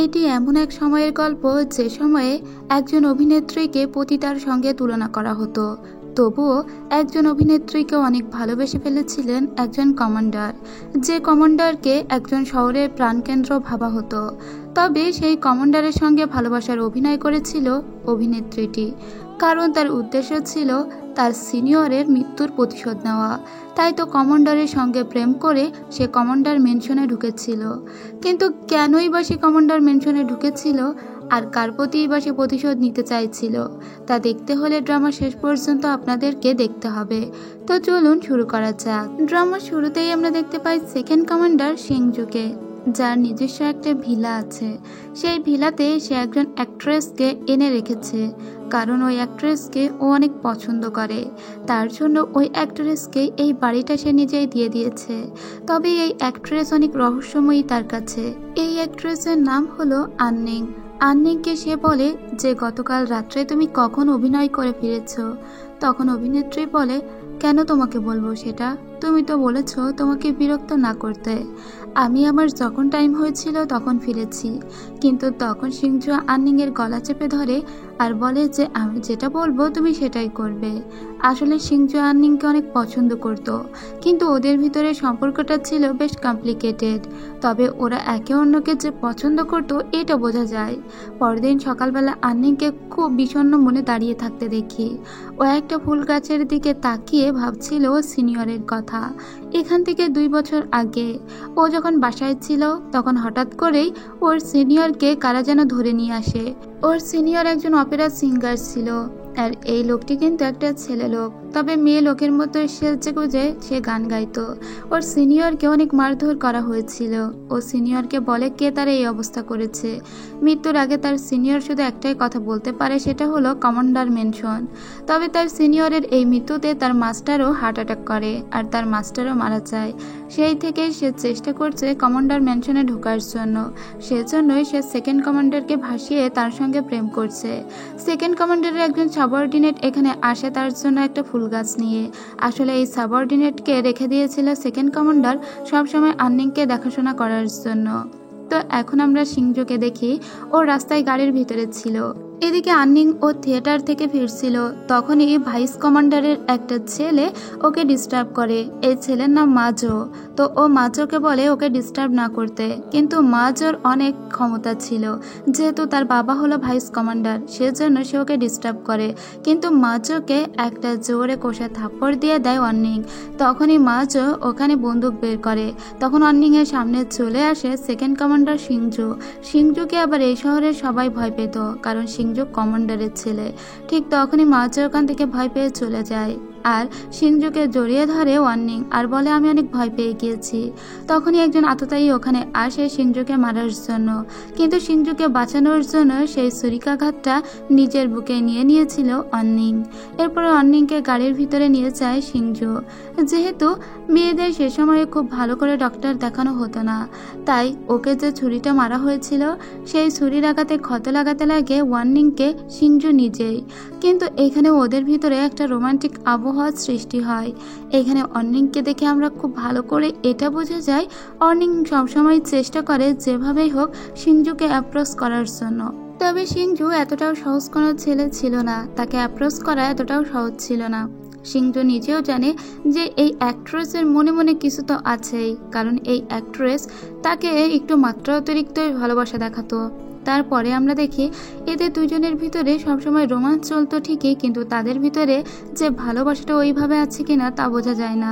এটি এমন এক সময়ের গল্প যে সময়ে একজন অভিনেত্রীকে পতিতার সঙ্গে তুলনা করা হতো। তবুও একজন অভিনেত্রীকে অনেক ভালোবেসে ফেলেছিলেন একজন কমান্ডার, যে কমান্ডারকে একজন শহরের প্রাণকেন্দ্র ভাবা হতো। তবে সেই কমান্ডারের সঙ্গে ভালোবাসার অভিনয় করেছিল অভিনেত্রীটি, কারণ তার উদ্দেশ্য ছিল তার সিনিয়রের মৃত্যুর প্রতিশোধ নেওয়া। তাই তো কমান্ডারের সঙ্গে প্রেম করে সে কমান্ডার মেনশনে ঢুকেছিল। কিন্তু কেনই বা সে কমান্ডার মেনশনে ঢুকেছিল আর কার প্রতিই বা সে প্রতিশোধ নিতে চাইছিল, তা দেখতে হলে ড্রামা শেষ পর্যন্ত আপনাদেরকে দেখতে হবে। তো চলুন শুরু করা যাক। ড্রামার শুরুতেই আমরা দেখতে পাই সেকেন্ড কমান্ডার সিংজুকে, যার নিজস্ব একটা ভিলা আছে। সেই ভিলাতে সে একজন অ্যাক্ট্রেসকে এনে রেখেছে, কারণ ওই অ্যাক্ট্রেসকে ও অনেক পছন্দ করে। তার জন্য ওই অ্যাক্ট্রেসকে এই বাড়িটা সে নিজেই দিয়ে দিয়েছে। তবে এই অ্যাক্ট্রেস অনেক রহস্যময়ী তার কাছে। এই অ্যাক্ট্রেসের নাম হলো আন্নিং। আন্নিংকে সে বলে যে গতকাল রাত্রে তুমি কখন অভিনয় করে ফিরেছ। তখন অভিনেত্রী বলে, কেন তোমাকে বলবো সেটা? তুমি তো বলেছ তোমাকে বিরক্ত না করতে। আমি আমার যখন টাইম হয়েছিল তখন ফিরেছি। কিন্তু তখন সিংজু আন্নিংয়ের গলা চেপে ধরে আর বলে যে আমি যেটা বলবো তুমি সেটাই করবে। আসলে সিংজু আন্নিংকে অনেক পছন্দ করত, কিন্তু ওদের ভিতরে সম্পর্কটা ছিল বেশ কমপ্লিকেটেড। তবে ওরা একে অন্যকে যে পছন্দ করত এটা বোঝা যায়। পরদিন সকালবেলা আন্নিংকে খুব বিষণ্ণ মনে দাঁড়িয়ে থাকতে দেখি। ও একটা ফুল গাছের দিকে তাকিয়ে ভাবছিল সিনিয়রের কথা। এখান থেকে 2 বছর আগে ও যখন বাসায় ছিল তখন হঠাৎ করেই ওর সিনিয়রকে কারা যেন ধরে নিয়ে আসে। ওর সিনিয়র একজন অপেরা সিঙ্গার ছিল, আর এই লোকটি কিন্তু একটা ছেলে লোক, তবে মেয়ে লোকের মতো সেজে গুজে সে গান গাইতো। ওর সিনিয়রকে অনেক মারধর করা হয়েছিল। ও সিনিয়রকে বলে কে তার এই অবস্থা করেছে। মৃত্যুর আগে তার সিনিয়র শুধু একটাই কথা বলতে পারে, সেটা হলো কমান্ডার মেনশন। তবে তার সিনিয়রের এই মৃত্যুতে তার মাস্টারও হার্ট অ্যাটাক করে আর তার মাস্টারও মারা যায়। সেই থেকেই সে চেষ্টা করছে কমান্ডার মেনশনে ঢোকার জন্য। সেজন্যই সে সেকেন্ড কমান্ডারকে ভাসিয়ে তার সঙ্গে প্রেম করছে। সেকেন্ড কমান্ডারের একজন সাবঅর্ডিনেট এখানে আসে তার জন্য একটা ফুল গাছ নিয়ে। আসলে এই সাবঅর্ডিনেটকে রেখে দিয়েছিল সেকেন্ড কমান্ডার সবসময় আন্নিংকে দেখাশোনা করার জন্য। তো এখন আমরা সিংজুকে দেখি ও রাস্তায় গাড়ির ভিতরে ছিল। এদিকে আন্নিং ও থিয়েটার থেকে ফিরছিল, তখনই ভাইস কমান্ডারের একটা ছেলে ওকে ডিস্টার্ব করে। এই ছেলের নাম মাজো। তো ও মাজোকে বলে ওকে ডিস্টার্ব না করতে, কিন্তু মাজোর অনেক ক্ষমতা ছিল। যেহেতু তার বাবা হলো ভাইস কমান্ডার, সেজন্য সে ওকে ডিস্টার্ব করে। কিন্তু মাজোকে একটা জোরে কষা থাপ্পড় দিয়ে দেয় অন্নিং। তখনই মাজো ওখানে বন্দুক বের করে। তখন অন্নিংয়ের সামনে চলে আসে সেকেন্ড কমান্ডার সিংজু। সিংজুকে আবার এই শহরের সবাই ভয় পেত, কারণ সিংজু কমান্ডারের ছেলে। ঠিক তখনই মাজো ওখান থেকে ভয় পেয়ে চলে যায় আর সিংজুকে জড়িয়ে ধরে ওয়ার্নিং আর বলে আমি অনেক ভয় পেয়ে গিয়েছি। তখনই একজন আততায়ী ওখানে আসে সিংজুকে মারার জন্য, কিন্তু সিংজুকে বাঁচানোর জন্য সেই ছুরিকাঘাতটা নিজের বুকে নিয়ে নিয়েছিল অন্নিং। এরপরে অন্নিংকে গাড়ির ভিতরে নিয়ে যায় সিংজু। যেহেতু মেয়েদের সে সময়ে খুব ভালো করে ডক্টর দেখানো হতো না, তাই ওকে যে ছুরিটা মারা হয়েছিল সেই ছুরির আঘাতে ক্ষত লাগাতে লাগে ওয়ার্নিংকে সিংজু নিজেই। কিন্তু এখানে ওদের ভিতরে একটা রোমান্টিক আবহাওয়ার সৃষ্টি হয়। এখানে অর্নিংকে দেখে আমরা খুব ভালো করে এটা বোঝা যায় অর্নিং সবসময় চেষ্টা করে যেভাবেই হোক সিংজুকে অ্যাপ্রোচ করার জন্য। তবে সিংজু এতটাও সহজ কোনো ছেলে ছিল না, তাকে অ্যাপ্রোচ করা এতটাও সহজ ছিল না। সিংজু নিজেও জানে যে এই অ্যাক্ট্রেসের মনে মনে কিছু তো আছেই, কারণ এই অ্যাক্ট্রেস তাকে একটু মাত্রা অতিরিক্তই ভালোবাসা দেখাতো। তারপরে আমরা দেখি এদের দুজনের ভিতরে সবসময় রোমান্স চলতো ঠিকই, কিন্তু তাদের ভিতরে যে ভালোবাসাটা ওইভাবে আছে কিনা তা বোঝা যায় না।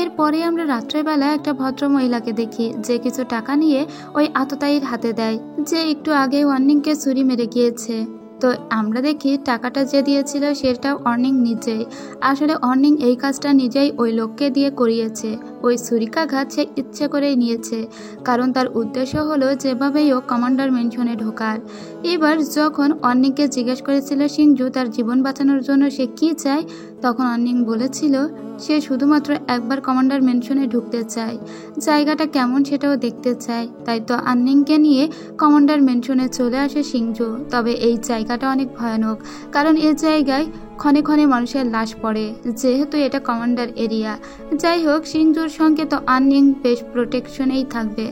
এরপরে আমরা রাত্রেবেলা একটা ভদ্র মহিলাকে দেখি যে কিছু টাকা নিয়ে ওই আততায়ীর হাতে দেয়, যে একটু আগে ওয়ার্নিংকে ছুরি মেরে গিয়েছে। তো আমরা দেখি টাকাটা যে দিয়েছিল সেটাও অর্নিং নিজেই। আসলে অর্নিং এই কাজটা নিজেই ওই লোককে দিয়ে করিয়েছে। ওই ছুরিকাঘাত সে ইচ্ছে করেই নিয়েছে, কারণ তার উদ্দেশ্য হলো যেভাবেই ও কমান্ডার মেনশনে ঢোকার। এবার যখন অর্নিংকে জিজ্ঞেস করেছিল সিংজু তার জীবন বাঁচানোর জন্য সে কি চায়, তখন অর্নিং বলেছিল সে শুধুমাত্র একবার কমান্ডার মেনশনে ঢুকতে চায়, জায়গাটা কেমন সেটাও দেখতে চায়। তাই তো আন্নিংকে নিয়ে কমান্ডার মেনশনে চলে আসে সিংজু। তবে এই জায়গাটা অনেক ভয়ানক, কারণ এই জায়গায় ক্ষণে ক্ষণে মানুষের লাশ পড়ে, যেহেতু এটা কমান্ডার এরিয়া। যাই হোক, সিংজুর সঙ্গে তো আননিং বেশ প্রোটেকশনেই থাকবে,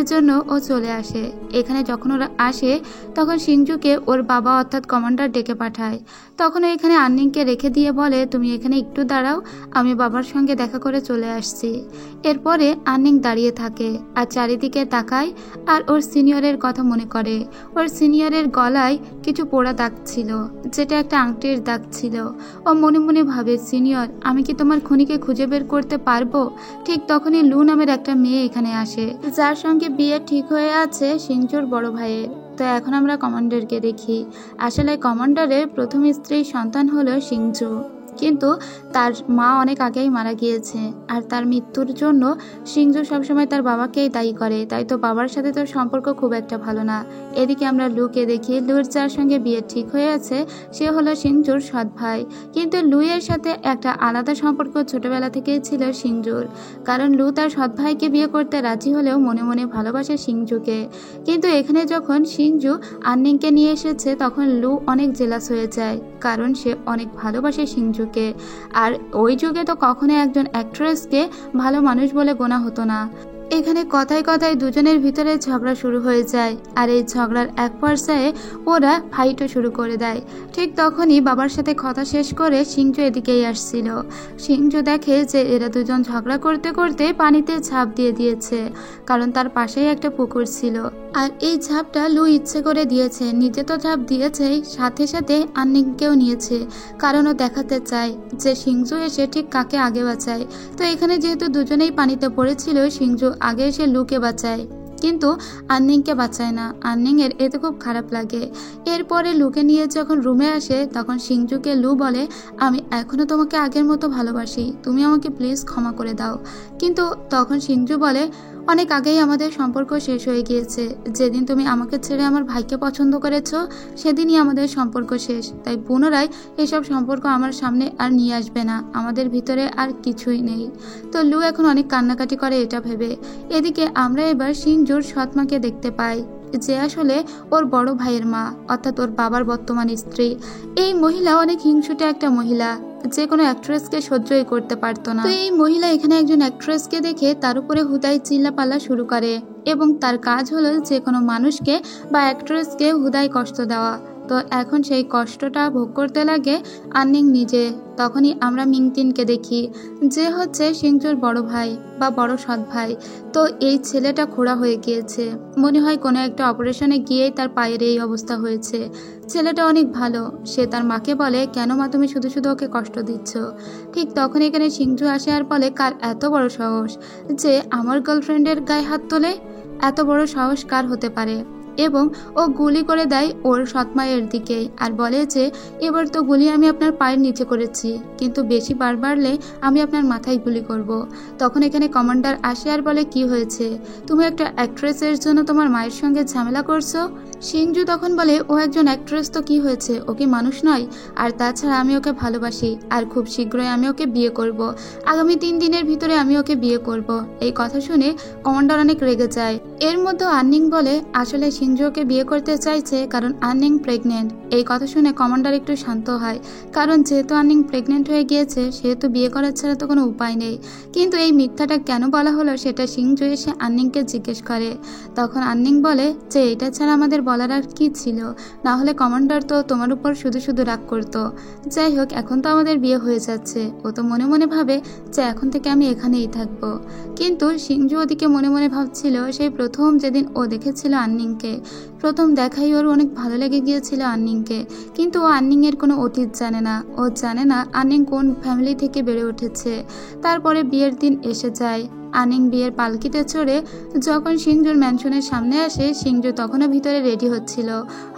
এজন্য ও চলে আসে। এখানে যখন ওরা আসে তখন সিংজুকে ওর বাবা অর্থাৎ কমান্ডার ডেকে পাঠায়। তখন এখানে আননিংকে রেখে দিয়ে বলে, তুমি এখানে একটু দাঁড়াও, আমি বাবার সঙ্গে দেখা করে চলে আসছি। এরপরে আননিং দাঁড়িয়ে থাকে আর চারিদিকে তাকায় আর ওর সিনিয়রের কথা মনে করে। ওর সিনিয়রের গলায় কিছু পোড়া দাগ ছিল, যেটা একটা আংটির দাগ ছিল। ও মনে মনে ভাবে, সিনিয়র, আমি কি তোমার খুনিকে খুঁজে বের করতে পারবো? ঠিক তখনই লু নামের একটা মেয়ে এখানে আসে, যার সঙ্গে বিয়ে ঠিক হয়ে আছে সিংজুর বড় ভাইয়ের। তো এখন আমরা কমান্ডারকে দেখি। আসলে কমান্ডারের প্রথম স্ত্রীর সন্তান হলো সিংজু, কিন্তু তার মা অনেক আগেই মারা গিয়েছে, আর তার মৃত্যুর জন্য সিংজু সবসময় তার বাবাকেই দায়ী করে। তাই তো বাবার সাথে তো সম্পর্ক খুব একটা ভালো না। এদিকে আমরা লুকে দেখি, লুর যার সঙ্গে বিয়ে ঠিক হয়ে আছে সে হলো সিংজুর সৎ ভাই। কিন্তু লুয়ের সাথে একটা আলাদা সম্পর্ক ছোটবেলা থেকেই ছিল সিংজুর, কারণ লু তার সৎ ভাইকে বিয়ে করতে রাজি হলেও মনে মনে ভালোবাসে সিংজুকে। কিন্তু এখানে যখন সিংজু আননিংকে নিয়ে এসেছে তখন লু অনেক জেলাস হয়ে যায়, কারণ সে অনেক ভালোবাসে সিংজুকে। আর ওই যুগে তো কখনো একজন অ্যাক্ট্রেসকে ভালো মানুষ বলে গোনা হতো না। এখানে কথায় কথায় দুজনের ভিতরে ঝগড়া শুরু হয়ে যায়, আর এই ঝগড়ার এক পর্যায়ে ওরা ফাইটও শুরু করে দেয়। ঠিক তখনই বাবার সাথে কথা শেষ করে সিংজু এদিকেই আসছিল। সিংজু দেখে যে এরা দুজন ঝগড়া করতে করতে পানিতে ঝাঁপ দিয়ে দিয়েছে, কারণ তার পাশেই একটা পুকুর ছিল। আর এই ঝাঁপটা লু ইচ্ছে করে দিয়েছে, নিজে তো ঝাঁপ দিয়েছেই, সাথে সাথে আন্নিংকেও নিয়েছে, কারণ ও দেখাতে চায় যে সিংজু এসে ঠিক কাকে আগে বাঁচায়। তো এখানে যেহেতু দুজনেই পানিতে পড়েছিল, সিংজু আগে এসে লুকে বাঁচায়, কিন্তু আন্নিংকে বাঁচায় না। আন্নিংয়ের এতে খুব খারাপ লাগে। এরপরে লুকে নিয়ে যখন রুমে আসে তখন সিংজুকে লু বলে, আমি এখনো তোমাকে আগের মতো ভালোবাসি, তুমি আমাকে প্লিজ ক্ষমা করে দাও। কিন্তু তখন সিংজু বলে, অনেক আগেই আমাদের সম্পর্ক শেষ হয়ে গিয়েছে, যেদিন তুমি আমাকে ছেড়ে আমার ভাইকে পছন্দ করেছো সেদিনই আমাদের সম্পর্ক শেষ। তাই পুনরায় এসব সম্পর্ক আমার সামনে আর নিয়ে আসবে না, আমাদের ভিতরে আর কিছুই নেই। তো লু এখন অনেক কান্নাকাটি করে এটা ভেবে। এদিকে আমরা এবার সিংজুর সৎমাকে দেখতে পাই, যে আসলে ওর বড় ভাইয়ের মা, অর্থাৎ ওর বাবার বর্তমান স্ত্রী। এই মহিলা অনেক হিংসুটে একটা মহিলা, যে কোনো অ্যাক্ট্রেসকে সহ্যই করতে পারতো না। তো এই মহিলা এখানে একজন অ্যাক্ট্রেসকে দেখে তার উপরে হুদাই চিল্লাপাল্লা শুরু করে, এবং তার কাজ হলো যে কোনো মানুষকে বা অ্যাক্ট্রেসকে হুদাই কষ্ট দেওয়া। তো এখন সেই কষ্টটা ভোগ করতে লাগে আন্নিং নিজে। তখনই আমরা মিংতিনকে দেখি, যে হচ্ছে সিংজুর বড় ভাই বা বড় সৎ ভাই। তো এই ছেলেটা খোড়া হয়ে গিয়েছে, মনে হয় কোনো একটা অপারেশনে গিয়েই তার পায়ের এই অবস্থা হয়েছে। ছেলেটা অনেক ভালো, সে তার মাকে বলে, কেন মা তুমি শুধু শুধু ওকে কষ্ট দিচ্ছ। ঠিক তখন এখানে সিংজু আসে আর বলে, কার এত বড় সাহস যে আমার গার্লফ্রেন্ডের গায়ে হাত তোলে? এত বড় সাহস কার হতে পারে? এবং ও গুলি করে দেয় ওর সৎমায়ের দিকে আর বলে যে, এবার তো গুলি আমি আপনার পায়ের নিচে করেছি, কিন্তু বেশি বার বাড়লে আমি আপনার মাথায় গুলি করব। তখন এখানে কমান্ডার আসে আর বলে, কি হয়েছে? তুমি একটা অ্যাক্ট্রেসের জন্য তোমার মায়ের সঙ্গে ঝামেলা করছো? সিংজু তখন বলে, ও একজন অ্যাক্ট্রেস তো কি হয়েছে, ও কি মানুষ নয়? আর তাছাড়া আমি ওকে ভালোবাসি, আর খুব শীঘ্রই আমি ওকে বিয়ে করব। আগামী 3 দিনের ভিতরে আমি ওকে বিয়ে করব। এই কথা শুনে কমান্ডার অনেক রেগে যায়। এর মধ্যে আন্নিং বলে, আসলে সিংজু ওকে বিয়ে করতে চাইছে কারণ আন্নিং প্রেগনেন্ট। এই কথা শুনে কমান্ডার একটু শান্ত হয়, কারণ যেহেতু আন্নিং প্রেগনেন্ট হয়ে গিয়েছে সেহেতু বিয়ে করার ছাড়া তো কোনো উপায় নেই। কিন্তু এই মিথ্যাটা কেন বলা হলো সেটা সিংজু এসে আন্নিংকে জিজ্ঞেস করে। তখন আন্নিং বলে যে, এটা ছাড়া আমাদের বলার আর কি ছিল, না হলে কমান্ডার তো তোমার উপর শুধু শুধু রাগ করতো। যাই হোক, এখন তো আমাদের বিয়ে হয়ে যাচ্ছে। ও তো মনে মনে ভাবে যে এখন থেকে আমি এখানেই থাকবো। কিন্তু সিংজু ওদিকে মনে মনে ভাবছিল, সেই প্রথম যেদিন ও দেখেছিল আন্নিংকে, প্রথম দেখাই ওর অনেক ভালো লেগে গিয়েছিল আন্নিংকে। কিন্তু ও আন্নিংয়ের কোনো অতীত জানে না, ও জানে না আন্নিং কোন ফ্যামিলি থেকে বেড়ে উঠেছে। তারপরে বিয়ের দিন এসে যায়। আন্নিং বিয়ের পালকিতে চড়ে যখন সিংজুর ম্যানশনের সামনে আসে, সিংজু তখনও ভিতরে রেডি হচ্ছিল।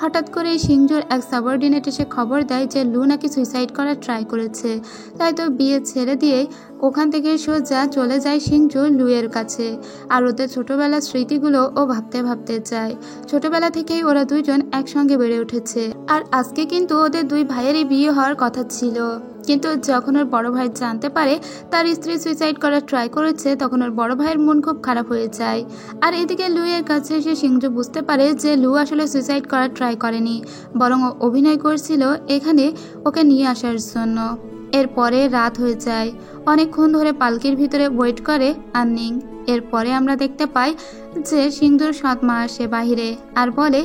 হঠাৎ করে সিংজুর এক সাবঅর্ডিনেট এসে খবর দেয় যে লু নাকি সুইসাইড করার ট্রাই করেছে। তাই তো বিয়ে ছেড়ে দিয়ে ওখান থেকে সোজা চলে যায় সিংজু লুয়ের কাছে। আর ওদের ছোটবেলার স্মৃতিগুলো ও ভাবতে ভাবতে যায়। ছোটবেলা থেকেই ওরা দুইজন একসঙ্গে বেড়ে উঠেছে, আর আজকে কিন্তু ওদের দুই ভাইয়েরই বিয়ে হওয়ার কথা ছিল। কিন্তু যখন ওর বড় ভাই জানতে পারে তার স্ত্রী সুইসাইড করার ট্রাই করেছে, তখন ওর বড় ভাইয়ের মন খুব খারাপ হয়ে যায়। আর এদিকে লুয়ের কাছে এসে সিংজু বুঝতে পারে যে লু আসলে সুইসাইড করার ট্রাই করেনি, বরং ও অভিনয় করছিল এখানে ওকে নিয়ে আসার জন্য। এরপরে রাত হয়ে যায়। অনেকক্ষণ ধরে পালকির ভিতরে ওয়েট করে আন্নিং। এরপরে আমরা দেখতে পাই যে সিংজুর সৎ মা আসে বাহিরে আর বলে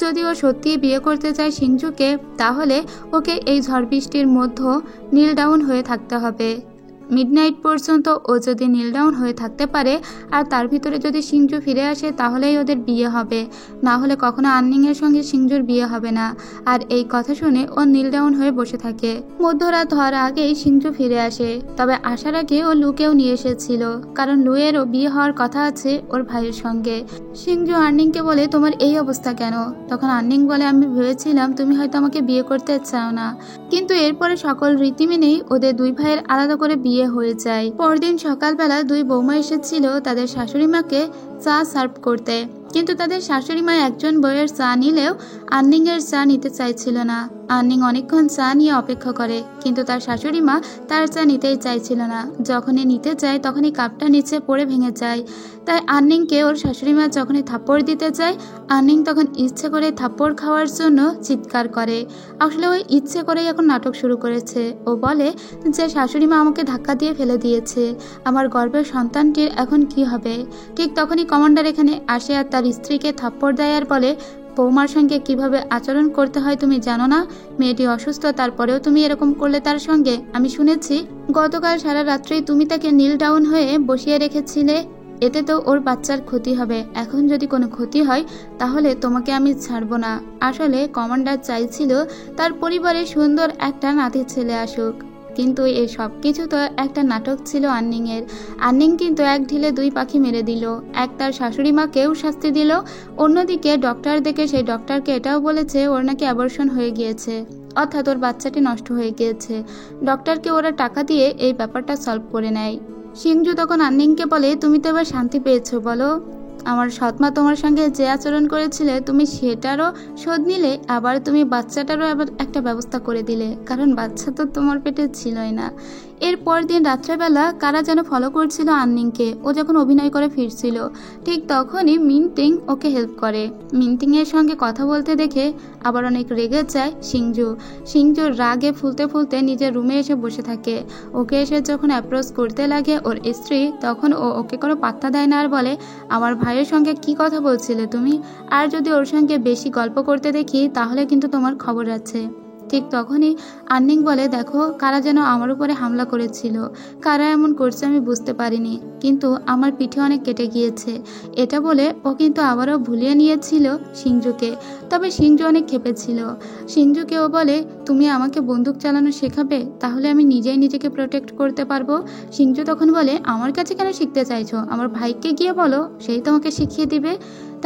যদি ও সত্যি বিয়ে করতে চায় সিংজুকে, তাহলে ওকে এই ঝড় বৃষ্টির মধ্যে নীল ডাউন হয়ে থাকতে হবে। মিডনাইট পর্যন্ত ও যদি নীল ডাউন হয়ে থাকতে পারে আর তার ভিতরে যদি সিংজু ফিরে আসে তাহলেই ওদের বিয়ে হবে, না হলে কখনো আন্নিংয়ের সঙ্গে সিংজুর বিয়ে হবে না। আর এই কথা শুনে ও নীল ডাউন হয়ে বসে থাকে। মধ্যরাত হওয়ার আগেই সিংজু ফিরে আসে, তবে আসার আগে ও লুকেও নিয়ে এসেছিল, কারণ লুয়েরও বিয়ে হওয়ার কথা আছে ওর ভাইয়ের সঙ্গে। সিংজু আন্নিংকে বলে তোমার এই অবস্থা কেন? তখন আন্নিং বলে আমি ভেবেছিলাম তুমি হয়তো আমাকে বিয়ে করতে চাও না, কিন্তু এরপরে সকল রীতি মেনেই ওদের দুই ভাইয়ের আলাদা করে বিয়ে হয়ে যায়। পরদিন সকালবেলা দুই বৌমা এসেছিল তাদের শাশুড়ি মাকে চা সার্ভ করতে, কিন্তু তাদের শাশুড়ি মা একজন বউয়ের চা নিলেও আন্নিং এর চা নিতে চাইছিল না। আন্নিং অনেকক্ষণ চা নিয়ে অপেক্ষা করে, কিন্তু তার শাশুড়ি মা তার চা নিতেই চাইছিল না। যখনই নিতে যায় তখনই কাপটা নিচে পড়ে ভেঙে যায়। তাই আন্নিংকে ওর শাশুড়ি মা যখনই থাপ্পড় দিতে যায়, আন্নিং তখন ইচ্ছে করে থাপ্পড় খাওয়ার জন্য চিৎকার করে। আসলে ওই ইচ্ছে করেই এখন নাটক শুরু করেছে। ও বলে যে শাশুড়ি মা আমাকে ধাক্কা দিয়ে ফেলে দিয়েছে, আমার গর্ভের সন্তানটির এখন কি হবে। ঠিক তখনই কমান্ডার এখানে আসে আর তার স্ত্রীকে থাপ্পড় দেয় আর বলে বৌমার সঙ্গে কিভাবে আচরণ করতে হয় তুমি জানো না? মেয়েটি অসুস্থ, তারপরেও তুমি এরকম করলে তার সঙ্গে। আমি শুনেছি গতকাল সারা রাত্রেই তুমি তাকে নীল ডাউন হয়ে বসিয়ে রেখেছিলে, এতে তো ওর বাচ্চার ক্ষতি হবে। এখন যদি কোনো ক্ষতি হয় তাহলে তোমাকে আমি ছাড়বো না। আসলে কমান্ডার চাইছিল তার পরিবারে সুন্দর একটা নাতি ছেলে আসুক, কিন্তু এই সব কিছু তো একটা নাটক ছিল আন্নিংয়ের। আন্নিং কিন্তু এক ঢিলে দুই পাখি মেরে দিল, এক তার শাশুড়ি মাকেও শাস্তি দিল, অন্যদিকে ডক্টর দেখে সেই ডক্টরকে এটাও বলেছে ওর নাকি অ্যাবর্শন হয়ে গিয়েছে, অর্থাৎ ওর বাচ্চাটি নষ্ট হয়ে গিয়েছে। ডক্টরকে ওরা টাকা দিয়ে এই ব্যাপারটা সলভ করে নেয়। সিংজু তখন আন্নিংকে বলে তুমি তো এবার শান্তি পেয়েছো বলো? আমার সৎমা তোমার সঙ্গে যে আচরণ করেছিলে তুমি সেটারও শোধ নিলে, আবার তুমি বাচ্চাটারও আবার একটা ব্যবস্থা করে দিলে, কারণ বাচ্চা তো তোমার পেটে ছিলই না। এরপর দিন রাত্রেবেলা কারা যেন ফলো করছিল আন্নিংকে, ও যখন অভিনয় করে ফিরছিল ঠিক তখনই মিনটিং ওকে হেল্প করে। মিনটিংয়ের সঙ্গে কথা বলতে দেখে আবার অনেক রেগে যায় সিংজু। সিংজুর রাগে ফুলতে ফুলতে নিজের রুমে এসে বসে থাকে। ওকে এসে যখন অ্যাপ্রোচ করতে লাগে ওর স্ত্রী, তখন ও ওকে কোনো পাত্তা দেয় না আর বলে আমার ভাইয়ের সঙ্গে কি কথা বলছিলে তুমি? আর যদি ওর সঙ্গে বেশি গল্প করতে দেখি তাহলে কিন্তু তোমার খবর আছে। ঠিক তখনই আন্নিং বলে দেখো কারা যেন আমার উপরে হামলা করেছিল, কারা এমন করছে আমি বুঝতে পারিনি, কিন্তু আমার পিঠে অনেক কেটে গিয়েছে। এটা বলে ও কিন্তু আবারও ভুলিয়ে নিয়েছিল সিংজুকে, তবে সিংজু অনেক ক্ষেপেছিল। সিংজুকে ও বলে তুমি আমাকে বন্দুক চালানো শেখাবে, তাহলে আমি নিজেই নিজেকে প্রোটেক্ট করতে পারবো। সিংজু তখন বলে আমার কাছে কেন শিখতে চাইছো? আমার ভাইকে গিয়ে বলো, সেই তোমাকে শিখিয়ে দিবে।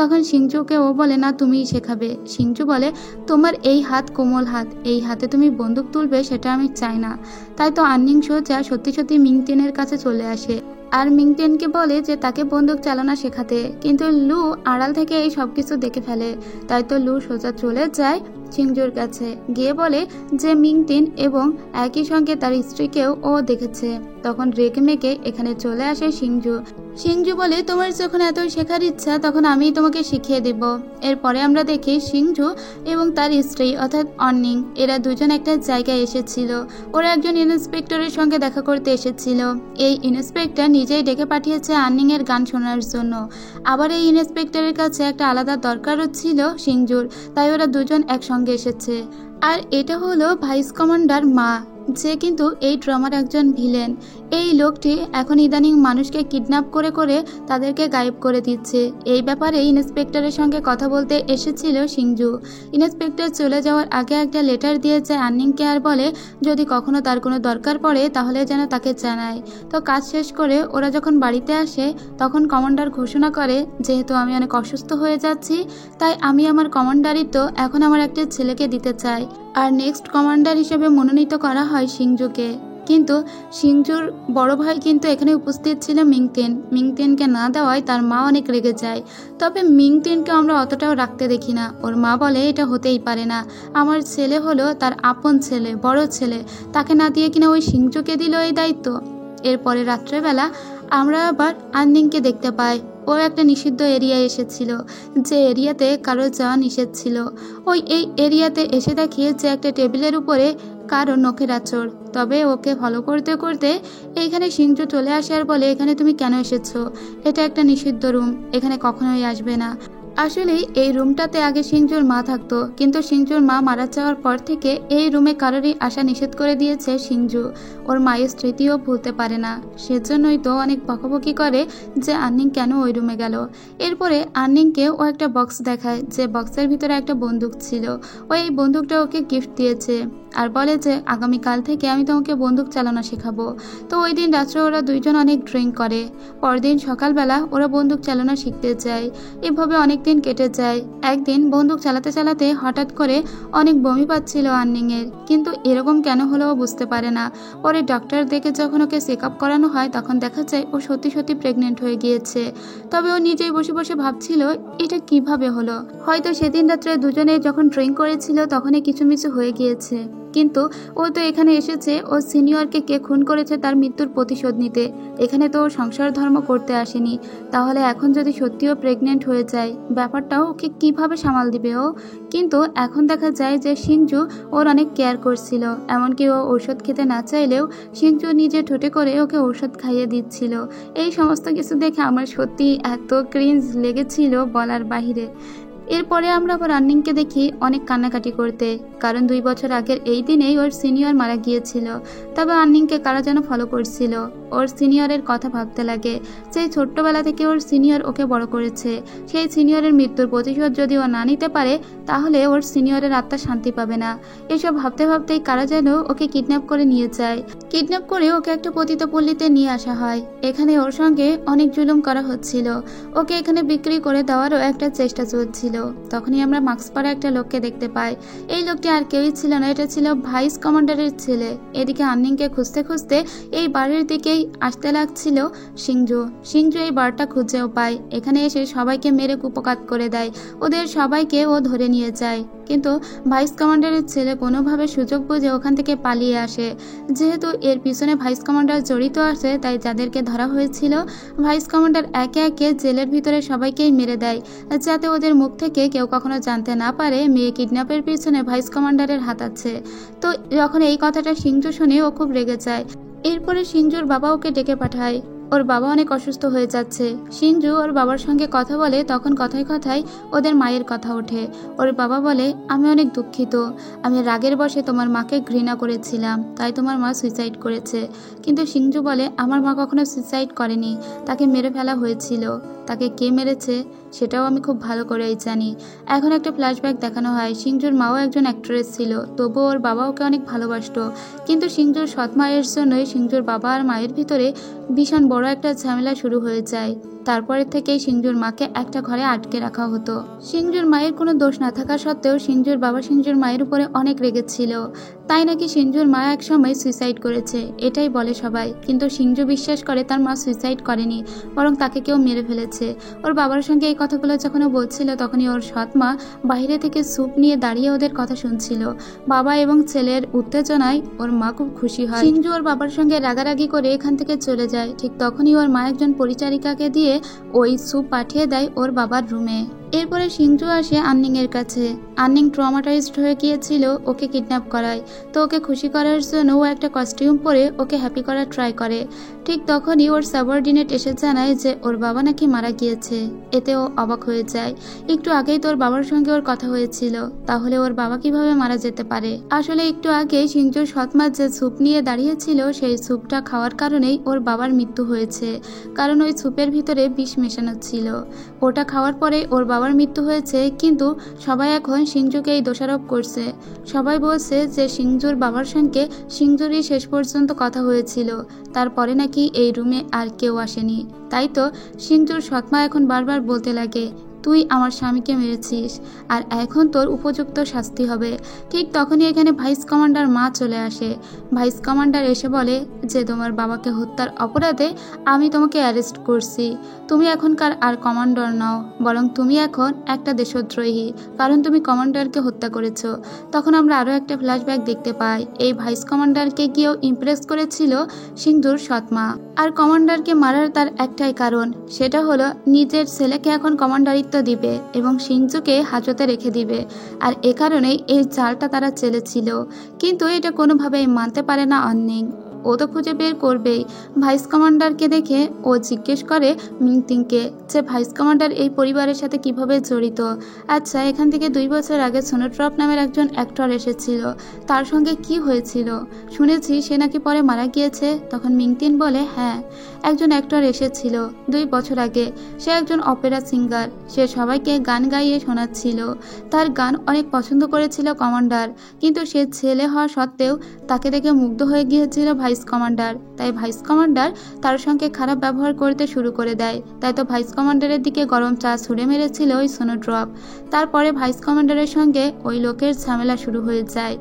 তখন সিংজুকে ও বলে না তুমিই শেখাবে। সিংজু বলে তোমার এই হাত কোমল হাত, এই হাতে তুমি বন্দুক তুলবে সেটা আমি চাই না। তাই তো আন্নিং সোজা সত্যি সত্যি মিংটেনের কাছে চলে আসে আর মিংটেনকে বলে যে তাকে বন্দুক চালানো শেখাতে, কিন্তু লু আড়াল থেকে এই সব কিছু দেখে ফেলে। তাই তো লু সোজা চলে যায় সিংজুর কাছে, গিয়ে বলে যে মিংটিন এবং একই সঙ্গে তার স্ত্রীকেও ও দেখেছে। তখন রেগে মেগে এখানে চলে আসে সিংজু। সিংজু বলে তোমার যখন এত শেখার ইচ্ছা তখন আমি তোমাকে শিখিয়ে দেব। এরপরে আমরা দেখি সিংজু এবং তার স্ত্রী অর্থাৎ অন্নিং এরা দুজন একটা জায়গায় এসেছিল। ওরা একজন ইন্সপেক্টরের সঙ্গে দেখা করতে এসেছিল। এই ইন্সপেক্টর নিজেই ডেকে পাঠিয়েছে আন্নিং এর গান শোনার জন্য। আবার এই ইন্সপেক্টরের কাছে একটা আলাদা দরকারও ছিল সিংজুর, তাই ওরা দুজন একসঙ্গে এসেছে। আর এটা হলো ভাইস কমান্ডার মা, যে কিন্তু এই ড্রামার একজন ভিলেন। এই লোকটি এখন ইদানিং মানুষকে কিডন্যাপ করে করে তাদেরকে গায়েব করে দিচ্ছে। এই ব্যাপারে ইন্সপেক্টরের সঙ্গে কথা বলতে এসেছিল সিংজু। ইন্সপেক্টর চলে যাওয়ার আগে একটা লেটার দিয়েছে আন্নিংকে আর বলে যদি কখনো তার কোনো দরকার পড়ে তাহলে যেন তাকে জানায়। তো কাজ শেষ করে ওরা যখন বাড়িতে আসে তখন কমান্ডার ঘোষণা করে যেহেতু আমি অনেক অসুস্থ হয়ে যাচ্ছি তাই আমি আমার কমান্ডারিত্ব এখন আমার একটা ছেলেকে দিতে চাই। আর নেক্সট কমান্ডার হিসেবে মনোনীত করা হয় সিংজুকে। কিন্তু সিংজুর বড় ভাই কিন্তু এখানে উপস্থিত ছিল মিংতেনকে না দেওয়ায় তার মা অনেক রেগে যায়। তবে মিংতেনকে আমরা অতটাও রাখতে দেখি না। ওর মা বলে এটা হতেই পারে না, আমার ছেলে হলো তার আপন ছেলে, বড় ছেলে, তাকে না দিয়ে কিনা ওই সিংজুকে দিল এই দায়িত্ব। এরপরে রাত্রেবেলা আমরা আবার আননিংকে দেখতে পাই। ও একটা নিষিদ্ধ এরিয়ায় এসেছিল, যে এরিয়াতে কারো যাওয়া নিষেধ ছিল। এই এরিয়াতে এসে দেখি যে একটা টেবিলের উপরে কারো নখের আঁচড়। তবে ওকে ফলো করতে করতে এইখানে সিংজু চলে আসে আর বলে, এখানে তুমি কেন এসেছো? এটা একটা নিষিদ্ধ রুম, এখানে কখনোই আসবে না। আসলে এই রুমটাতে আগে সিংজুর মা থাকতো, কিন্তু সিংজুর মা মারা যাওয়ার পর থেকে এই রুমে কারোরই আসা নিষেধ করে দিয়েছে সিংজু। ওর মায়ের স্মৃতিও ভুলতে পারে না, সেজন্যই তো অনেক বকাবকি করে যে আর্নিং কেন ওই রুমে গেল। এরপরে আর্নিংকে ও একটা বক্স দেখায়, যে বক্সের ভিতরে একটা বন্দুক ছিল। ও এই বন্দুকটা ওকে গিফট দিয়েছে আর বলে যে আগামীকাল থেকে আমি তোমাকে বন্দুক চালানো শেখাবো। তো ওই দিন রাত্রে ওরা দুইজন অনেক ড্রিঙ্ক করে। পরদিন সকালবেলা ওরা বন্দুক চালানো শিখতে যায়। এভাবে অনেক দিন কেটে যায়। একদিন বন্দুক চালাতে চালাতে হঠাৎ করে অনেক বমি পাচ্ছিল আর্নিংয়ের, কিন্তু এরকম কেন হলো ও বুঝতে পারে না। পরে ডক্টর দেখে যখন ওকে চেক আপ করানো হয় তখন দেখা যায় ও সত্যি সত্যি প্রেগনেন্ট হয়ে গিয়েছে। তবে ও নিজেই বসে বসে ভাবছিল এটা কিভাবে হলো। হয়তো সেদিন রাত্রে দুজনে যখন ড্রিঙ্ক করেছিল তখনই কিছু মিছু হয়ে গিয়েছে। কিন্তু ও তো এখানে এসেছে ও সিনিয়রকে কে খুন করেছে তার মৃত্যুর প্রতিশোধ নিতে। এখানে তো ও সংসার ধর্ম করতে আসেনি। তাহলে এখন যদি সত্যিও প্রেগনেন্ট হয়ে যায়, ব্যাপারটাও ওকে কিভাবে সামাল দিবে ও? কিন্তু এখন দেখা যায় যে সিংজু ওর অনেক কেয়ার করছিল। এমনকি ও ঔষধ খেতে না চাইলেও সিংজু নিজে ঠোঁটে করে ওকে ঔষধ খাইয়ে দিচ্ছিল। এই সমস্ত কিছু দেখে আমার সত্যি এত ক্রিঞ্জ লেগেছিল বলার বাহিরে। এরপরে আমরা আবার আর্নিংকে দেখি অনেক কান্নাকাটি করতে, কারণ 2 বছর আগের এই দিনেই ওর সিনিয়র মারা গিয়েছিল। তবে আর্নিংকে কারা যেন ফলো করছিল। ওর সিনিয়রের কথা ভাবতে লাগে, সেই ছোট্টবেলা থেকে ওর সিনিয়র ওকে বড় করেছে। সেই সিনিয়রের মৃত্যুর প্রতিশোধ যদি ও না নিতে পারে তাহলে ওর সিনিয়রের আত্মা শান্তি পাবে না। এসব ভাবতে ভাবতেই কারা যেন ওকে কিডন্যাপ করে নিয়ে যায়। কিডন্যাপ করে ওকে একটা পতিত পল্লীতে নিয়ে আসা হয়। এখানে ওর সঙ্গে অনেক জুলুম করা হচ্ছিল। ওকে এখানে বিক্রি করে দেওয়ারও একটা চেষ্টা চলছিল। তখনই আমরা মাস্ক পরা একটা লোককে দেখতে পাই। এই লোকটি আর কেউই ছিল না, এটা ছিল ভাইস কমান্ডারের ছেলে। এদিকে আর্নিংকে খুঁজতে খুঁজতে এই বাড়ির দিকেই আসতে লাগছিল সিংজু। এই বারটা খুঁজেও পায়। এখানে এসে সবাইকে মেরে কুপকাত করে দেয়। ওদের সবাইকে ও ধরে নিয়ে যায়। কিন্তু ভাইস কমান্ডারের ছেলে কোনোভাবে সুযোগ বুঝে ওখান থেকে পালিয়ে আসে। যেহেতু এর পিছনে ভাইস কমান্ডার জড়িত আছে, তাই যাদেরকে ধরা হয়েছিল ভাইস কমান্ডার একে একে জেলের ভিতরে সবাইকেই মেরে দেয়, যাতে ওদের মুখ থেকে কেউ কখনো জানতে না পারে মেয়ে কিডন্যাপের পিছনে ভাইস কমান্ডারের হাত আছে। তো যখন এই কথাটা সিংজু শুনে ও খুব রেগে যায়। এরপরে সিংজুর বাবা ওকে ডেকে পাঠায়। ওর বাবা অনেক অসুস্থ হয়ে যাচ্ছে। সিংজু ওর বাবার সঙ্গে কথা বলে, তখন কথায় কথায় ওদের মায়ের কথা ওঠে। ওর বাবা বলে, আমি অনেক দুঃখিত, আমি রাগের বশে তোমার মাকে ঘৃণা করেছিলাম, তাই তোমার মা সুইসাইড করেছে। কিন্তু সিংজু বলে, আমার মা কখনো সুইসাইড করেনি, তাকে মেরে ফেলা হয়েছিল। তাকে কে মেরেছে সেটাও আমি খুব ভালো করেই জানি। এখন একটা ফ্ল্যাশব্যাক দেখানো হয়। সিংজুর মাও একজন অ্যাক্ট্রেস ছিল, তবুও ওর বাবা ওকে অনেক ভালোবাসতো। কিন্তু সিংজুর সৎ মায়ের জন্যই সিংজুর বাবা আর মায়ের ভিতরে ভীষণ বড় একটা ঝামেলা শুরু হয়ে যায়। তারপরের থেকেই সিংজুর মাকে একটা ঘরে আটকে রাখা হতো। সিংজুর মায়ের কোনো দোষ না থাকা সত্ত্বেও সিংজুর বাবা সিংজুর মায়ের উপরে অনেক রেগেছিল। তাই নাকি সিংজুর মা এক সময় সুইসাইড করেছে, এটাই বলে সবাই। কিন্তু সিংজু বিশ্বাস করে তার মা সুইসাইড করেনি, বরং তাকে কেউ মেরে ফেলেছে। ওর বাবার সঙ্গে এই কথাগুলো যখন ও বলছিল, তখনই ওর সৎ মা বাইরে থেকে স্যুপ নিয়ে দাঁড়িয়ে ওদের কথা শুনছিল। বাবা এবং ছেলের উত্তেজনায় ওর মা খুব খুশি হয়। সিংজু ওর বাবার সঙ্গে রাগারাগি করে এখান থেকে চলে যায়। ঠিক তখনই ওর মা একজন পরিচারিকাকে দিয়ে ওই স্যুপ পাঠিয়ে দেয় ওর বাবার রুমে। এরপরে সিংজু আসে আর্নিং এর কাছে। আর্নিং ট্রমাটাইজড হয়ে গিয়েছিল, ওকে কিডন্যাপ করায়। তো ওকে খুশি করার জন্য ও একটা কস্টিউম পরে ওকে হ্যাপি করার ট্রাই করে। ঠিক তখনই ওর সাবঅর্ডিনেট এসে জানায় যে ওর বাবা নাকি মারা গিয়েছে। এতে ও অবাক হয়ে যায়। একটু আগেই তোর বাবার সঙ্গে ওর কথা হয়েছিল, তাহলে ওর বাবা কিভাবে মারা যেতে পারে? আসলে একটু আগেই সিংজুর সৎমা যে স্যুপ নিয়ে দাঁড়িয়েছিল, সেই স্যুপটা খাওয়ার কারণেই ওর বাবার মৃত্যু হয়েছে। কারণ ওই স্যুপের ভিতরে বিষ মেশানো ছিল। ওটা খাওয়ার পরে ওর বাবার মৃত্যু হয়েছে। কিন্তু সবাই এখন সিংজুকেই দোষারোপ করছে। সবাই বলছে যে সিংজুর বাবার সঙ্গে সিংজুরই শেষ পর্যন্ত কথা হয়েছিল, তারপরে নাকি এই রুমে আর কেউ আসেনি। তাই তো সিংজুর সৎমা এখন বারবার বলতে লাগে, তুই আমার স্বামীকে মেরেছিস আর এখন তোর উপযুক্ত শাস্তি হবে। ঠিক তখনই এখানে ভাইস কমান্ডার মা চলে আসে। ভাইস কমান্ডার এসে বলে যে তোমার বাবাকে হত্যার অপরাধে আমি তোমাকে অ্যারেস্ট করছি। তুমি এখনকার আর কমান্ডার নও, বরং তুমি এখন একটা দেশদ্রোহী, কারণ তুমি কমান্ডারকে হত্যা করেছো। তখন আমরা আরও একটা ফ্ল্যাশব্যাক দেখতে পাই। এই ভাইস কমান্ডারকে গিয়েও ইমপ্রেস করেছিল সিংজুর সৎমা। আর কমান্ডারকে মারার তার একটাই কারণ, সেটা হলো নিজের ছেলেকে এখন কমান্ডারিত্ব দিবে এবং সিংজুকে হাজতে রেখে দিবে। আর এ কারণেই এই চালটা তারা চেলেছিল, কিন্তু এটা কোনোভাবেই মানতে পারে না অন্নিং। ও তো খুঁজে বের করবেই। ভাইস কমান্ডারকে দেখে ও জিজ্ঞেস করে মিংতিংকে যে ভাইস কমান্ডার এই পরিবারের সাথে কিভাবে জড়িত। আচ্ছা, এখান থেকে 2 বছর আগে সোনোট্রপ নামের একজন অ্যাক্টর এসেছিল, তার সঙ্গে কি হয়েছিল? শুনেছি সে নাকি পরে মারা গিয়েছে। তখন মিংতিন বলে হ্যাঁ, একজন অ্যাক্টর এসেছিল 2 বছর আগে। সে একজন অপেরা সিঙ্গার, সে সবাইকে গান গাইয়ে শোনাচ্ছিল। তার গান অনেক পছন্দ করেছিল কমান্ডার, কিন্তু সে ছেলে হওয়া সত্ত্বেও তাকে দেখে মুগ্ধ হয়ে গিয়েছিল ভাইস কমান্ডার। তাই ভাইস কমান্ডার তার সঙ্গে খারাপ ব্যবহার করতে শুরু করে দেয়। তাই তো ভাইস কমান্ডারের দিকে গরম চা ছুঁড়ে মেরেছিল ওই সোনোট্রপ। তারপরে ভাইস কমান্ডারের সঙ্গে ওই লোকের ঝামেলা শুরু হয়ে যায়।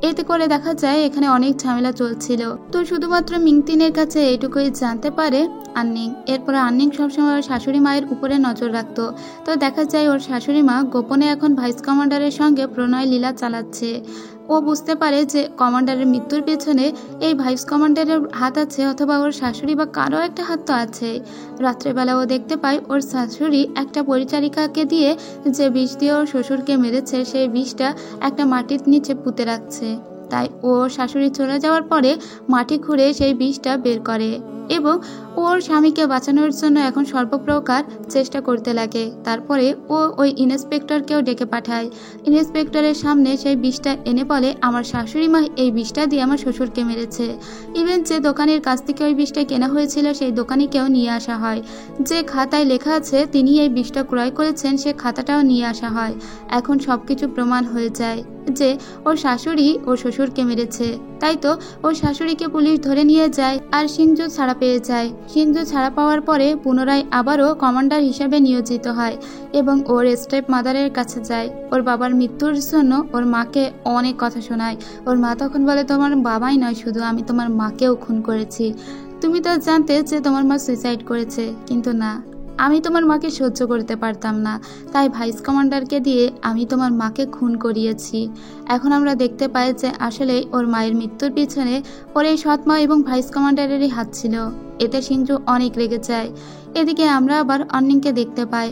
এতে করে দেখা যায় এখানে অনেক ঝামেলা চলছিল। তো শুধুমাত্র মিংতিনের কাছে এইটুকুই জানতে পারে আন্নিং। এরপরে আন্নিং সবসময় ওর শাশুড়ি মায়ের উপরে নজর রাখত। তো দেখা যায় ওর শাশুড়ি মা গোপনে এখন ভাইস কমান্ডারের সঙ্গে প্রণয় লীলা চালাচ্ছে। ও বুঝতে পারে যে কমান্ডারের মৃত্যুর পেছনে এই ভাইস কমান্ডারের হাত আছে, অথবা ওর শাশুড়ি বা কারো একটা হাত তো আছে। রাত্রেবেলা ও দেখতে পায় ওর শাশুড়ি একটা পরিচারিকাকে দিয়ে যে বিষ দিয়ে ওর শ্বশুরকে মেরেছে, সেই বিষটা একটা মাটির নিচে পুঁতে রাখছে। তাই ও শাশুড়ি চলে যাওয়ার পরে মাটি খুঁড়ে সেই বিষটা বের করে এবং ওর স্বামীকে বাঁচানোর জন্য এখন সর্বপ্রকার চেষ্টা করতে লাগে। তারপরে ও ওই ইন্সপেক্টরকেও ডেকে পাঠায়। ইন্সপেক্টরের সামনে সেই বিষটা এনে বলে আমার শাশুড়ি মা এই বিষটা দিয়ে আমার শ্বশুরকে মেরেছে। ইভেন যে দোকানের কাছ থেকে ওই বিষটা কেনা হয়েছিল সেই দোকানিকেও নিয়ে আসা হয়। যে খাতায় লেখা আছে তিনি এই বিষটা ক্রয় করেছেন সে খাতাটাও নিয়ে আসা হয়। এখন সবকিছু প্রমাণ হয়ে যায় যে ওর শাশুড়ি ওর শ্বশুরকে মেরেছে। তাই তো ওর শাশুড়িকে পুলিশ ধরে নিয়ে যায় আর সিংজু ছাড়া পেয়ে যায়। সিংজু ছাড়া পাওয়ার পরে পুনরায় আবারও কমান্ডার হিসাবে নিয়োজিত হয় এবং ওর স্টেপ মাদারের কাছে যায়। ওর বাবার মৃত্যুর জন্য ওর মাকে অনেক কথা শোনায়। ওর মা তখন বলে তোমার বাবাই নয়, শুধু আমি তোমার মাকেও খুন করেছি। তুমি তো জানতে যে তোমার মা সুইসাইড করেছে, কিন্তু না, আমি তোমার মাকে সহ্য করতে পারতাম না, তাই ভাইস কমান্ডারকে দিয়ে আমি তোমার মাকে খুন করিয়েছি। এখন আমরা দেখতে পাই যে আসলে ওর মায়ের মৃত্যুর পিছনে ওর এই সৎমা এবং ভাইস কমান্ডারেরই হাত ছিল। এতে সিংজু অনেক রেগে যায়। এদিকে আমরা আবার অন্নিংকে দেখতে পাই।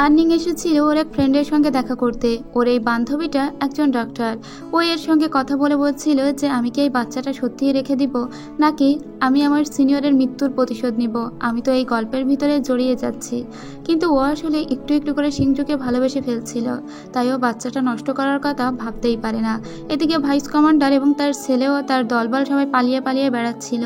আর্নিং এসেছিল ওর এক ফ্রেন্ডের সঙ্গে দেখা করতে। ওর এই বান্ধবীটা একজন ডাক্তার। ও এর সঙ্গে কথা বলে বলছিল যে আমি কি এই বাচ্চাটা সত্যিই রেখে দিব, নাকি আমি আমার সিনিয়রের মৃত্যুর প্রতিশোধ নিব। আমি তো এই গল্পের ভিতরে জড়িয়ে যাচ্ছি। কিন্তু ও আসলে একটু একটু করে সিংজুকে ভালোবেসে ফেলছিল, তাই ও বাচ্চাটা নষ্ট করার কথা ভাবতেই পারে না। এদিকে ভাইস কমান্ডার এবং তার ছেলেও তার দলবল সবাই পালিয়ে পালিয়ে বেড়াচ্ছিল,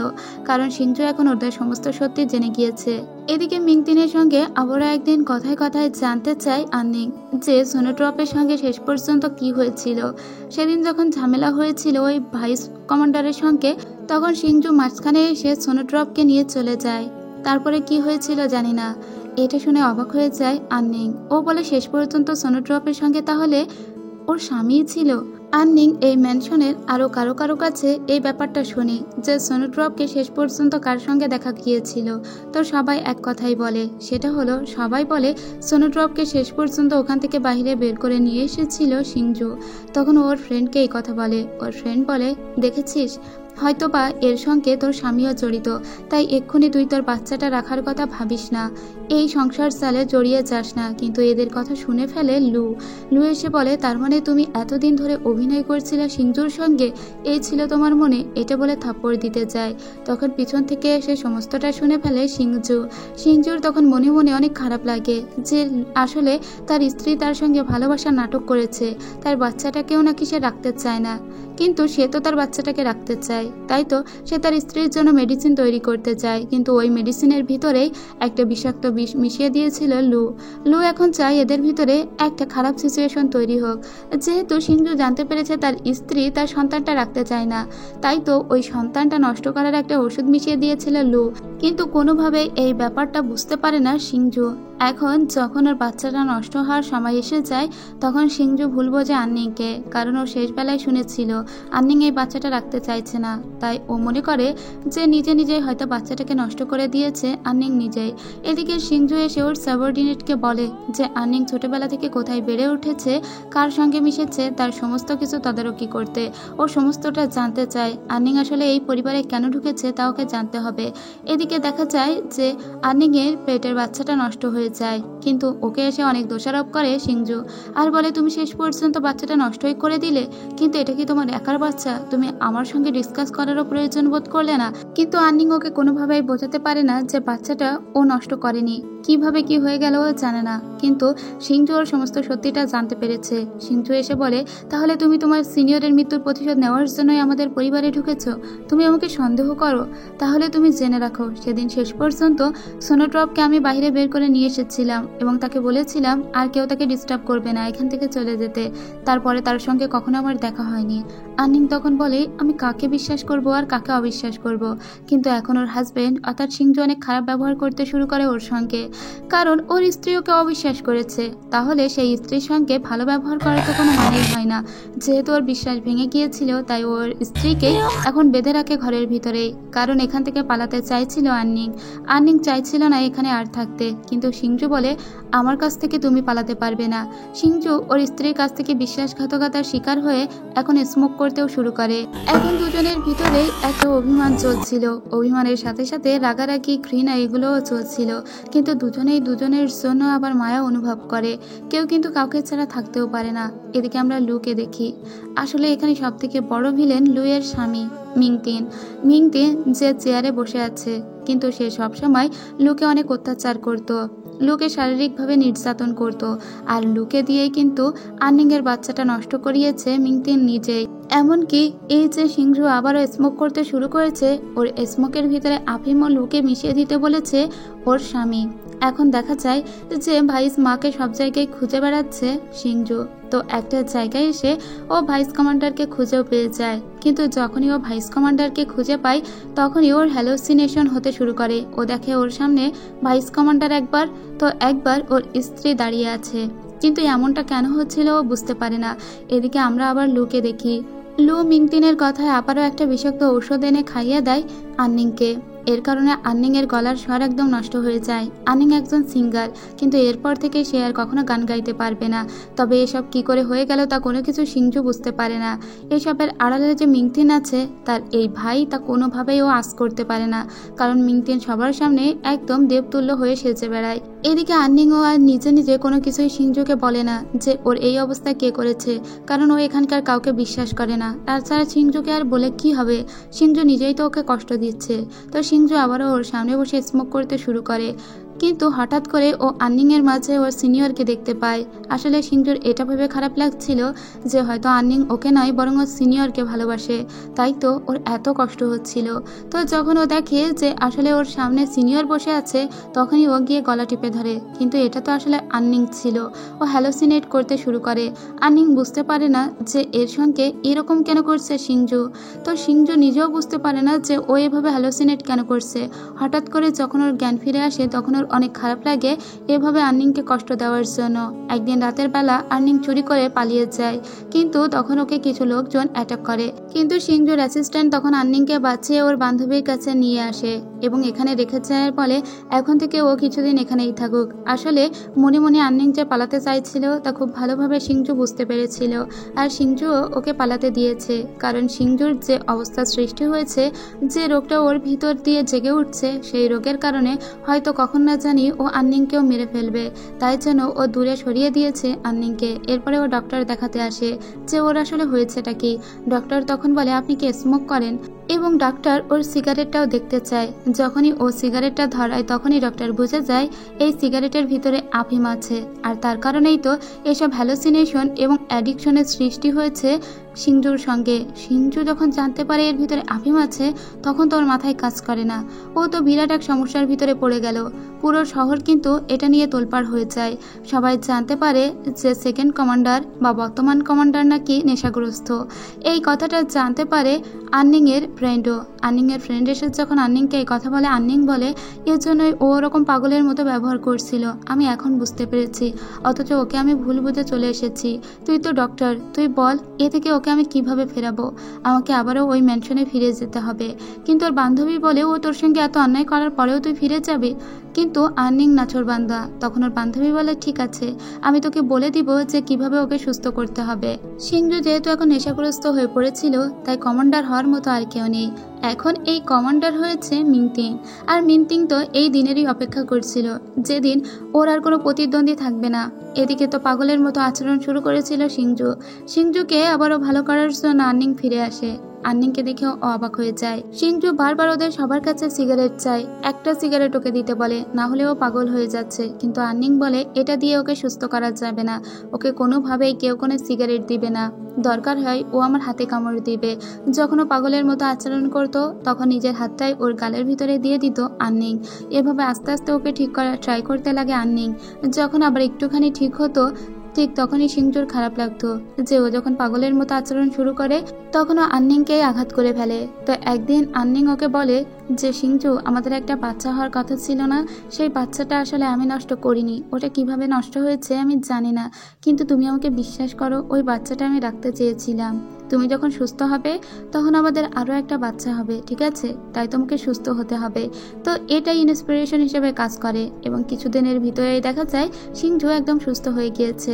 কারণ সিংজু এখন ওদের সমস্ত সত্যি জেনে গিয়েছে। এদিকে মিংতিনের সঙ্গে আবারও একদিন কথায় কথায় জানতে চায় আন্নিং যে সোনোট্রপের সঙ্গে শেষ পর্যন্ত কি হয়েছিল। সেদিন যখন ঝামেলা হয়েছিল ওই ভাইস কমান্ডারের সঙ্গে, তখন সিংজু মাঝখানে এসে সোনোট্রপকে নিয়ে চলে যায়। তারপরে কি হয়েছিল জানি না। এটা শুনে অবাক হয়ে যায় আন্নিং। ও বলে শেষ পর্যন্ত সোনোট্রপের সঙ্গে তাহলে ওর স্বামীই ছিল। আন্নিং এই ম্যানশনের আরও কারো কাছে এই ব্যাপারটা শুনি যে সোনোট্রপকে শেষ পর্যন্ত কার সঙ্গে দেখা গিয়েছিল। তো সবাই এক কথাই বলে, সেটা হলো সবাই বলে সোনোট্রপকে শেষ পর্যন্ত ওখান থেকে বাইরে বের করে নিয়ে এসেছিল সিংজু। তখন ওর ফ্রেন্ডকে এই কথা বলে। ওর ফ্রেন্ড বলে দেখেছিস, হয়তোবা এর সঙ্গে তোর স্বামীও জড়িত, তাই এক্ষুনি তুই তোর বাচ্চাটা রাখার কথা ভাবিস না, এই সংসার চালে জড়িয়ে যাস না। কিন্তু এদের কথা শুনে ফেলে লু এসে বলে তার মানে তুমি এতদিন ধরে অভিনয় করছিলে সিংজুর সঙ্গে, এই ছিল তোমার মনে। এটা বলে থাপ্পড় দিতে যায়। তখন পিছন থেকে এসে সমস্তটা শুনে ফেলে সিংজুর তখন মনে মনে অনেক খারাপ লাগে যে আসলে তার স্ত্রী তার সঙ্গে ভালোবাসার নাটক করেছে। তার বাচ্চাটাকেও নাকি সে রাখতে চায় না, কিন্তু সে তো তার বাচ্চাটাকে রাখতে চায়। তাই তো সে তার স্ত্রীর জন্য মেডিসিন তৈরি করতে চায়, কিন্তু ওই মেডিসিনের ভিতরেই একটা বিষাক্ত বিষ মিশিয়ে দিয়েছিল লু এখন চায় এদের ভিতরে একটা খারাপ সিচুয়েশন তৈরি হোক। যেহেতু সিংজু জানতে পেরেছে তার স্ত্রী তার সন্তানটা রাখতে চায় না, তাই তো ওই সন্তানটা নষ্ট করার একটা ওষুধ মিশিয়ে দিয়েছিল লু। কিন্তু কোনোভাবে এই ব্যাপারটা বুঝতে পারে না সিংজু। এখন যখন ওর বাচ্চাটা নষ্ট হওয়ার সময় এসে যায় তখন সিংজু ভুল বোঝে আন্নিংকে, কারণ ও শেষবেলায় শুনেছিল আন্নিং এই বাচ্চাটা রাখতে চাইছে না। তাই ও মনে করে যে নিজে নিজেই হয়তো বাচ্চাটাকে নষ্ট করে দিয়েছে আন্নিং নিজেই। এদিকে সিংজু এসে ওর সাবঅর্ডিনেটকে বলে যে আন্নিং ছোটবেলা থেকে কোথায় বেড়ে উঠেছে, কার সঙ্গে মিশেছে, তার সমস্ত কিছু তদারকি করতে। ও সমস্তটা জানতে চায় আন্নিং আসলে এই পরিবারে কেন ঢুকেছে তা ওকে জানতে হবে। এদিকে দেখা যায় যে আন্নিংয়ের পেটের বাচ্চাটা নষ্ট হয়ে যায়, কিন্তু ওকে এসে অনেক দোষারোপ করে সিংজু আর বলে তুমি শেষ পর্যন্ত বাচ্চাটা নষ্টই করে দিলে, কিন্তু এটা কি তোমার একার বাচ্চা? তুমি আমার সঙ্গে ডিসকাস করারও প্রয়োজন বোধ করলে না? কিন্তু আন্নিং ওকে কোনোভাবেই বোঝাতে পারে না যে বাচ্চাটা ও নষ্ট করেনি, কিভাবে কি হয়ে গেল ও জানে না। কিন্তু সিংজু ওর সমস্ত সত্যিটা জানতে পেরেছে। সিংজু এসে বলে তাহলে তুমি তোমার সিনিয়রের মৃত্যুর প্রতিশোধ নেওয়ার জন্যই আমাদের পরিবারে ঢুকেছ? তুমি আমাকে সন্দেহ করো? তাহলে তুমি জেনে রাখো সেদিন শেষ পর্যন্ত সোনোট্রপকে আমি বাইরে বের করে নিয়ে এসেছিলাম এবং তাকে বলেছিলাম আর কেউ তাকে ডিস্টার্ব করবে না, এখান থেকে চলে যেতে। তারপরে তার সঙ্গে কখনো আমার দেখা হয়নি। আন্নিং তখন বলে আমি কাকে বিশ্বাস করব আর কাকে অবিশ্বাস করব? কিন্তু এখন ওর হাজবেন্ড অর্থাৎ সিংজু অনেক খারাপ ব্যবহার করতে শুরু করে ওর সঙ্গে, কারণ ওর স্ত্রী ওকে অবিশ্বাস করেছে। তাহলে সেই স্ত্রীর সঙ্গে ভালো ব্যবহার করার তো কোনো মানেই হয় না। যেহেতু ওর বিশ্বাস ভেঙে গিয়েছিল তাই ওর স্ত্রীকে এখন বেঁধে রাখে ঘরের ভিতরে, কারণ এখান থেকে পালাতে চাইছিল আন্নিং। আন্নিং চাইছিল না এখানে আর থাকতে, কিন্তু সিংজু বলে আমার কাছ থেকে তুমি পালাতে পারবে না। সিংজু ওর স্ত্রীর কাছ থেকে বিশ্বাসঘাতকতার শিকার হয়ে এখন স্মোক করতেও শুরু করে। এখন দুজনের ভিতরে একটা অভিমান চলছিল, অভিমানের সাথে সাথে রাগারাগি ঘৃণা এগুলোও চলছিল, কিন্তু দুজনেই দুজনের জন্য আবার মায়া অনুভব করে। কেউ কিন্তু কাউকে ছাড়া থাকতেও পারে না। এদিকে আমরা লুকে দেখি, আসলে এখানে সব থেকে বড় ভিলেন লুয়ের স্বামী মিংতিন। মিংতিন যে চেয়ারে বসে আছে, কিন্তু সে সবসময় লুকে অনেক অত্যাচার করত, লুকে শারীরিকভাবে নির্যাতন করত, আর লুকে দিয়েই কিন্তু আন্নিংয়ের বাচ্চাটা নষ্ট করিয়েছে মিংতিন নিজেই। এমনকি এই যে সিংজু আবারও স্মোক করতে শুরু করেছে, ওর স্মোকের ভিতরে আফিমও লুকে মিশিয়ে দিতে বলেছে ওর স্বামী। এখন দেখা যায় যে ভাইস মাকে সব জায়গায় খুঁজে বেড়াচ্ছে সিংজু। তো একটা জায়গায় এসে ও ভাইস কমান্ডারকে খুঁজেও পেয়ে যায়, কিন্তু যখনই ও ভাইস কমান্ডারকে খুঁজে পায় তখনই ওর হ্যালোসিনেশন হতে শুরু করে। ও দেখে ওর সামনে ভাইস কমান্ডার একবার ওর স্ত্রী দাঁড়িয়ে আছে, কিন্তু এমনটা কেন হচ্ছিল ও বুঝতে পারে না। এদিকে আমরা আবার লুকে দেখি, লু মিংতিনের কথায় আবারও একটা বিষাক্ত ঔষধ এনে খাইয়ে দেয় আন্নিংকে। এর কারণে আন্নিংয়ের গলার স্বর একদম নষ্ট হয়ে যায়। আন্নিং একজন সিঙ্গার, কিন্তু এরপর থেকে সে আর কখনো গান গাইতে পারবে না। তবে এসব কি করে হয়ে গেল তা কোনো কিছু সিংজু বুঝতে পারে না। এসবের আড়ালে যে মিংতিন আছে তার এই ভাই, তা কোনোভাবেই ও আঁচ করতে পারে না, কারণ মিংতিন সবার সামনে একদম দেবতুল্য হয়ে সেজে বেড়ায়। এদিকে আন্নিংও আর নিজে নিজে কোনো কিছুই সিংজুকে বলে না যে ওর এই অবস্থা কে করেছে, কারণ ও এখানকার কাউকে বিশ্বাস করে না। তাছাড়া সিংজুকে আর বলে কি হবে, সিংজু নিজেই তো ওকে কষ্ট দিচ্ছে। তো সিংজু আবারও ওর সামনে বসে স্মোক করতে শুরু করে, কিন্তু হঠাৎ করে ও আন্নিংয়ের মাঝে ওর সিনিয়রকে দেখতে পায়। আসলে সিংজুর এটা ভেবে খারাপ লাগছিল যে হয়তো আন্নিং ওকে নয় বরং ওর সিনিয়রকে ভালোবাসে, তাই তো ওর এত কষ্ট হচ্ছিল। তো যখন ও দেখে যে আসলে ওর সামনে সিনিয়র বসে আছে তখনই ও গিয়ে গলা টিপে ধরে, কিন্তু এটা তো আসলে আন্নিং ছিল। ও হ্যালোসিনেট করতে শুরু করে। আন্নিং বুঝতে পারে না যে এর সঙ্গে এরকম কেন করছে সিংজু। তো সিংজু নিজেও বুঝতে পারে না যে ও এভাবে হ্যালোসিনেট কেন করছে। হঠাৎ করে যখন ওর জ্ঞান ফিরে আসে তখন ওর অনেক খারাপ লাগে এভাবে আন্নিংকে কষ্ট দেওয়ার জন্য। একদিন রাতের বেলা আন্নিং চুরি করে পালিয়ে যায়, কিন্তু তখন ওকে কিছু লোকজন অ্যাটাক করে, কিন্তু সিংজুর অ্যাসিস্ট্যান্ট তখন আন্নিংকে বাঁচিয়ে ওর বান্ধবীর কাছে নিয়ে আসে এবং এখানে রেখে যাওয়ার ফলে এখন থেকে ও কিছুদিন এখানেই থাকুক। আসলে মনে মনে আন্নিং যে পালাতে চাইছিল তা খুব ভালোভাবে সিংজু বুঝতে পেরেছিল, আর সিংজুও ওকে পালাতে দিয়েছে, কারণ সিংজুর যে অবস্থা সৃষ্টি হয়েছে, যে রোগটা ওর ভিতর দিয়ে জেগে উঠছে, সেই রোগের কারণে হয়তো কখন না জানি ও আন্নিংকেও মেরে ফেলবে। তাই জন্য ও দূরে সরিয়ে দিয়েছে আন্নিংকে। এরপরে ও ডক্টর দেখাতে আসে যে ওর আসলে হয়েছেটা কি। ডক্টর তখন বলে আপনি কি স্মোক করেন, এবং ডাক্তার ওর সিগারেটটাও দেখতে চায়। যখনই ও সিগারেটটা ধরায় তখনই ডক্টর বুঝে যায় এই সিগারেটের ভিতরে আফিম আছে, আর তার কারণেই তো এসব হ্যালোসিনেশন এবং অ্যাডিকশনের সৃষ্টি হয়েছে সিংজুর সঙ্গে। সিংজু যখন জানতে পারে এর ভিতরে আফিম আছে তখন তো ওর মাথায় কাজ করে না। ও তো বিরাট এক সমস্যার ভিতরে পড়ে গেল। পুরো শহর কিন্তু এটা নিয়ে তোলপাড় হয়ে যায়। সবাই জানতে পারে যে সেকেন্ড কমান্ডার বা বর্তমান কমান্ডার নাকি নেশাগ্রস্ত। এই কথাটা জানতে পারে আন্নিংয়ের ফ্রেন্ডও। আন্নিংয়ের ফ্রেন্ড এসে যখন আন্নিংকে এই কথা বলে, আন্নিং বলে এর জন্যই ও ওরকম পাগলের মতো ব্যবহার করছিল, আমি এখন বুঝতে পেরেছি, অথচ ওকে আমি ভুল বুঝে চলে এসেছি। তুই তো ডক্টর, তুই বল এ থেকে ওকে আমি কিভাবে ফেরাবো? আমাকে আবারও ওই ম্যানশনে ফিরে যেতে হবে। কিন্তু ওর বান্ধবী বলে ও তোর সঙ্গে এত অন্যায় করার পরেও তুই ফিরে যাবি। কিন্তু আন্নিং নাছোড়বান্দা। তখন ওর বান্ধবী বলে ঠিক আছে, আমি তোকে বলে দিব যে কিভাবে ওকে সুস্থ করতে হবে। সিংজু যেহেতু এখন নেশাগ্রস্ত হয়ে পড়েছিল, তাই কমান্ডার হওয়ার মতো আর কেউ নেই। এখন এই কমান্ডার হয়েছে মিংতিং। আর মিংতিং তো এই দিনেরই অপেক্ষা করছিল, যেদিন ওর আর কোনো প্রতিদ্বন্দ্বী থাকবে না। এদিকে তো পাগলের মতো আচরণ শুরু করেছিল সিংজুকে আবারও ভালো করার জন্য আন্নিং ফিরে আসে। আন্নিংকে দেখেও অবাক হয়ে যায়। সিংজু বারবার ওদের সবার কাছে সিগারেট চায়, একটা সিগারেট ওকে দিতে বলে, না হলে ও পাগল হয়ে যাচ্ছে। কিন্তু আন্নিং বলে এটা দিয়ে ওকে সুস্থ করা যাবে না, ওকে কোনোভাবেই কেউ কোনো সিগারেট দিবে না, দরকার হয় ও আমার হাতে কামড় দিবে। যখন ও পাগলের মতো আচরণ করতো তখন নিজের হাতটাই ওর গালের ভিতরে দিয়ে দিত আন্নিং। এভাবে আস্তে আস্তে ওকে ঠিক করার ট্রাই করতে লাগে আন্নিং। যখন আবার একটুখানি ঠিক হতো, ঠিক তখনই সিংজুর খারাপ লাগতো যে ও যখন পাগলের মতো আচরণ শুরু করে তখনও আন্নিংকেই আঘাত করে ফেলে। তো একদিন আন্নিং ওকে বলে যে সিংজু, আমাদের একটা বাচ্চা হওয়ার কথা ছিল না? সেই বাচ্চাটা আসলে আমি নষ্ট করিনি, ওটা কিভাবে নষ্ট হয়েছে আমি জানি না, কিন্তু তুমি আমাকে বিশ্বাস করো, ওই বাচ্চাটা আমি রাখতে চেয়েছিলাম। তুমি যখন সুস্থ হবে তখন আমাদের আরও একটা বাচ্চা হবে, ঠিক আছে? তাই তোমাকে সুস্থ হতে হবে। তো এটাই ইন্সপিরেশন হিসেবে কাজ করে এবং কিছুদিনের ভিতরেই দেখা যায় সিংজু একদম সুস্থ হয়ে গিয়েছে।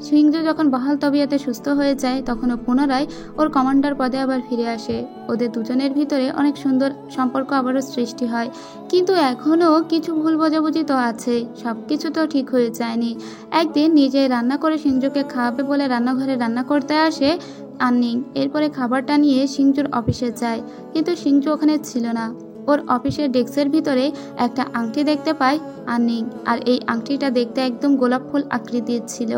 সিংজু যখন বহাল তবিয়তে সুস্থ হয়ে যায় তখন ও পুনরায় ওর কমান্ডার পদে আবার ফিরে আসে। ওদের দুজনের ভিতরে অনেক সুন্দর সম্পর্ক আবারও সৃষ্টি হয়। কিন্তু এখনও কিছু ভুল বোঝাবুঝি তো আছে, সব কিছু তো ঠিক হয়ে যায়নি। একদিন নিজে রান্না করে সিংজুকে খাওয়াবে বলে রান্নাঘরে রান্না করতে আসে আন্নিং। এরপরে খাবারটা নিয়ে সিংজুর অফিসে যায়, কিন্তু সিংজু ওখানে ছিল না। ওর অফিসের ডেস্কের ভিতরে একটা আংটি দেখতে পায় আন্নিং, আর এই আংটিটা দেখতে একদম গোলাপ ফুল আকৃতির ছিল।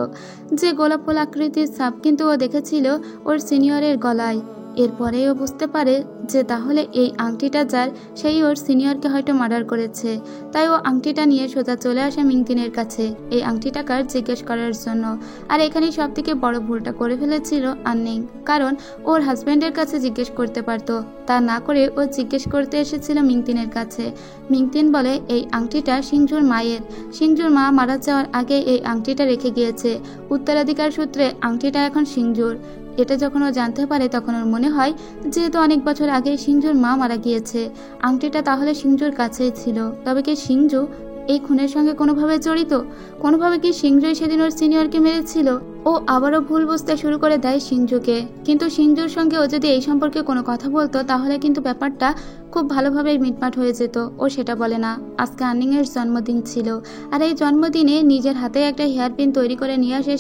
যে গোলাপ ফুল আকৃতির ছাপ কিন্তু ও দেখেছিল ওর সিনিয়রের গলায়। এরপরে ও বুঝতে পারে যে তাহলে এই আংটিটা যার, সেই ওর সিনিয়রকে হয়তো মার্ডার করেছে। তাই ও আংটিটা নিয়ে সোজা চলে আসে মিংতিনের কাছে এই আংটিটা কার জিজ্ঞেস করার জন্য। আর এখানেই সব থেকে বড় ভুলটা করে ফেলেছিল আন্নিং, কারণ ওর হাজব্যান্ডের কাছে জিজ্ঞেস করতে পারতো, তা না করে ও জিজ্ঞেস করতে এসেছিল মিংতিনের কাছে। মিংতিন বলে এই আংটিটা সিংজুর মায়ের, সিংজুর মা মারা যাওয়ার আগে এই আংটিটা রেখে গিয়েছে, উত্তরাধিকার সূত্রে আংটিটা এখন সিংজুর। এটা যখন ও জানতে পারে তখন ওর মনে হয় যেহেতু অনেক বছর আগে সিংজুর মা মারা গিয়েছে, আংটিটা তাহলে সিংজুর কাছেই ছিল। তবে কি সিংজু এই খুনের সঙ্গে কোনোভাবে জড়িত? কোনোভাবে কি সিংজুই সেদিন ওর সিনিয়রকে মেরেছিল? ও আবারও ভুল বুঝতে শুরু করে দেয় সিংজুকে। কিন্তু সিংজুর সঙ্গে ও যদি এই সম্পর্কে কোনো কথা বলতো তাহলে কিন্তু ব্যাপারটা খুব ভালোভাবে মিটমাট হয়ে যেত। ও সেটা বলে না। আজকে আন্নিংয়ের জন্মদিন ছিল, আর এই জন্মদিনে নিজের হাতে একটা হেয়ারপিন তৈরি করে নিয়ে আসে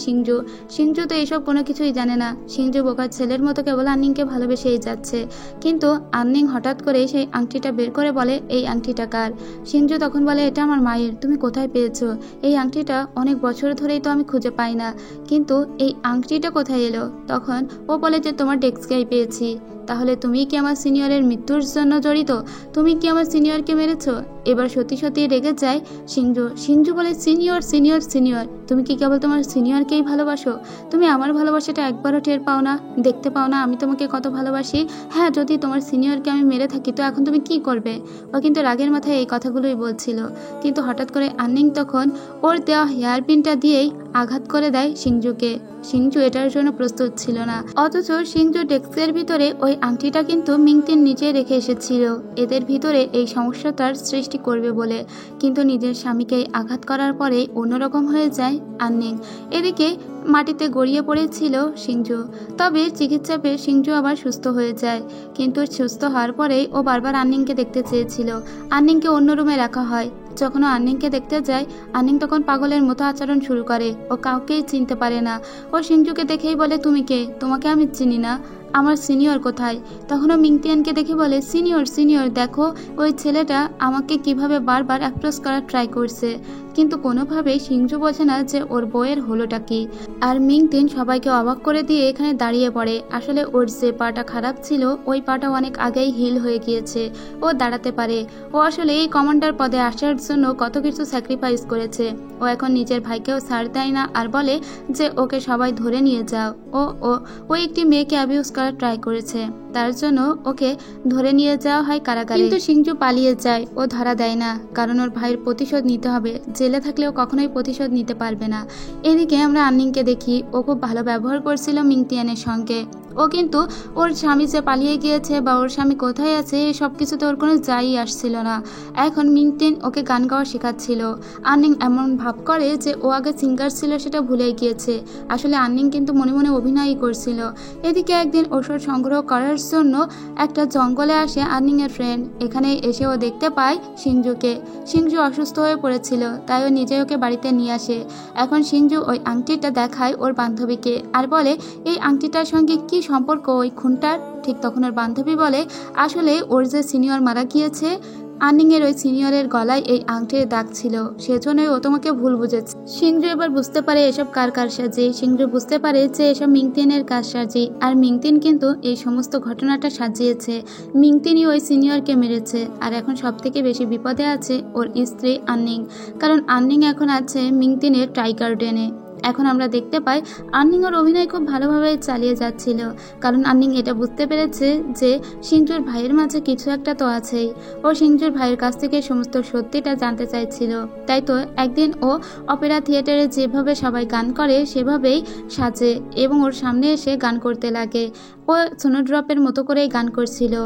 সিংজু তো এইসব কোনো কিছুই জানে না। সিংজু বোকার ছেলের মতো কেবল আন্নিংকে ভালোবেসেই যাচ্ছে। কিন্তু আন্নিং হঠাৎ করে সেই আংটিটা বের করে বলে এই আংটিটা কার? সিংজু তখন বলে এটা আমার মায়ের। তুমি কোথায় পেয়েছো? এই আংটিটা অনেক বছর ধরেই তো আমি খুঁজে পাই না, কিন্তু এই আংটিটা কোথায় এলো? তখন ও বলে যে তোমার ডেস্কেই পেয়েছি। তাহলে তুমি কি আমার সিনিয়রের মৃত্যুর জন্য জড়িত? তুমি কি আমার সিনিয়রকে মেরেছো? এবার সত্যি সত্যি রেগে যায় সিংজু বলে সিনিয়র সিনিয়র সিনিয়র, তুমি কি কেবল তোমার সিনিয়রকেই ভালোবাসো? তুমি আমার ভালোবাসাটা একবারও টের পাও না, দেখতে পাও না আমি তোমাকে কত ভালোবাসি? হ্যাঁ, যদি তোমার সিনিয়রকে আমি মেরে থাকি তো এখন তুমি কি করবে? ও কিন্তু রাগের মাথায় এই কথাগুলোই বলছিল, কিন্তু হঠাৎ করে আন্নিং তখন ওর দেওয়া হেয়ারপিনটা দিয়েই আঘাত করে দেয় সিংজুকে। সিংজু এটার জন্য প্রস্তুত ছিল না, অথচ সিংজু ডেস্কের ভিতরে ওই আংটিটা কিন্তু মিংতিন নিজে রেখে এসেছিল এদের ভিতরে এই সমস্যাটার সৃষ্টি করবে বলে। কিন্তু নিজের স্বামীকে আঘাত করার পরে অন্যরকম হয়ে যায় আন্নিং। এদিকে মাটিতে গড়িয়ে পড়েছিল সিংজু, তবে চিকিৎসা পেয়ে সিংজু আবার সুস্থ হয়ে যায়। কিন্তু সুস্থ হওয়ার পরেই ও বারবার আন্নিংকে দেখতে চেয়েছিল। আন্নিংকে অন্য রুমে রাখা হয়। যখন ও আন্নিংকে দেখতে যায়, আন্নিং তখন পাগলের মতো আচরণ শুরু করে। ও কাউকেই চিনতে পারে না। ও সিংজুকে দেখেই বলে তুমি কে? তোমাকে আমি চিনি না, আমার সিনিয়র কোথায়? তখন ও মিংতিয়ানকে দেখে বলে সিনিয়র সিনিয়র, দেখো ওই ছেলেটা আমাকে কিভাবে বারবার অ্যাপ্রোচ করার ট্রাই করছে, কিন্তু কোনোভাবেই সিংজু বোঝে না যে ওর বউয়ের হলোটা কি। আর মিংতিন সবাইকে অবাক করে দিয়ে এখানে দাঁড়িয়ে পড়ে। আসলে ওর যে পাটা খারাপ ছিল ওই পাটা অনেক আগেই হিল হয়ে গিয়েছে, ও দাঁড়াতে পারে। ও আসলে এই কমান্ডার পদে আসার জন্য কত কিছু স্যাক্রিফাইস করেছে। ও এখন নিজের ভাইকেও ছাড় দেয় না আর বলে যে ওকে সবাই ধরে নিয়ে যাও। ও একটি মেয়েকে অ্যাবিউজ করার ট্রাই করেছে, তার জন্য ওকে ধরে নিয়ে যাওয়া হয় কারাগারে। কিন্তু সিংজু পালিয়ে যায়, ও ধরা দেয় না, কারণ ওর ভাইয়ের প্রতিশোধ নিতে হবে। জেলে থাকলেও কখনোই প্রতিশোধ নিতে পারবে না। এদিকে আমরা আন্নিংকে দেখি, ও খুব ভালো ব্যবহার করছিল মিংতিয়ানের সঙ্গে। ও কিন্তু ওর স্বামী যে পালিয়ে গিয়েছে বা ওর স্বামী কোথায় আছে সব কিছুতে ওর কোনো যাই আসছিল না। এখন মিংতিন ওকে গান গাওয়া শেখাচ্ছিল। আন্নিং এমন ভাব করে যে ও আগে সিঙ্গার ছিল সেটা ভুলে গিয়েছে। আসলে আন্নিং কিন্তু মনে মনে অভিনয়ই করছিল। এদিকে একদিন ওষুধ সংগ্রহ করার জন্য একটা জঙ্গলে আসে আন্নিংয়ের ফ্রেন্ড। এখানে এসে ও দেখতে পায় সিংজুকে। সিংজু অসুস্থ হয়ে পড়েছিল, তাই ও নিজে ওকে বাড়িতে নিয়ে আসে। এখন সিংজু ওই আংটিটা দেখায় ওর বান্ধবীকে আর বলে এই আংটিটার সঙ্গে কি সম্পর্ক ওই খুনটার। ঠিক তখন ওর বান্ধবী বলে আসলে ওর যে সিনিয়র মারা গিয়েছে, আন্নিংয়ের ওই সিনিয়রের গলায় এই আংটির দাগ ছিল, সেজন্যই ও তোমাকে ভুল বুঝেছে। সিংজু এবার বুঝতে পারে এসব কার কারসাজি। সিংজু বুঝতে পারে যে এসব মিংতিনের কারসাজি, আর মিংতিন কিন্তু এই সমস্ত ঘটনাটা সাজিয়েছে। মিংতিনই ওই সিনিয়রকে মেরেছে। আর এখন সব থেকে বেশি বিপদে আছে ওর স্ত্রী আন্নিং, কারণ আন্নিং এখন আছে মিংতিনের টাইগার্ডেনে। এখন আমরা দেখতে পাই আন্নিং ওর অভিনয় খুব ভালোভাবে চালিয়ে যাচ্ছিল, কারণ আন্নিং এটা বুঝতে পেরেছে যে সিংজুর ভাইয়ের মাঝে কিছু একটা তো আছেই। ও সিংজুর ভাইয়ের কাছ থেকে সমস্ত সত্যিটা জানতে চাইছিল। তাই তো একদিন ও অপেরা থিয়েটারে যেভাবে সবাই গান করে সেভাবেই সাজে এবং ওর সামনে এসে গান করতে লাগে। ও সোনোড্রপের মতো করেই গান করছিল।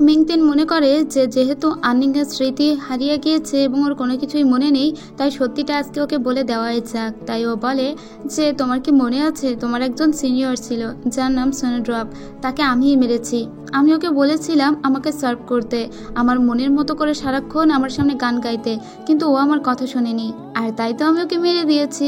মিংতিন মনে করে যে যেহেতু আন্নিংয়ের স্মৃতি হারিয়ে গিয়েছে এবং ওর কোনো কিছুই মনে নেই, তাই সত্যিটা আজকে ওকে বলে দেওয়াই যাক। তাই ও বলে যে তোমার কি মনে আছে তোমার একজন সিনিয়র ছিল যার নাম সোনোড্রপ, তাকে আমিই মেরেছি। আমি ওকে বলেছিলাম আমাকে সার্ভ করতে, আমার মনের মতো করে সারাক্ষণ আমার সামনে গান গাইতে, কিন্তু ও আমার কথা শোনেনি, আর তাই তো আমি ওকে মেরে দিয়েছি।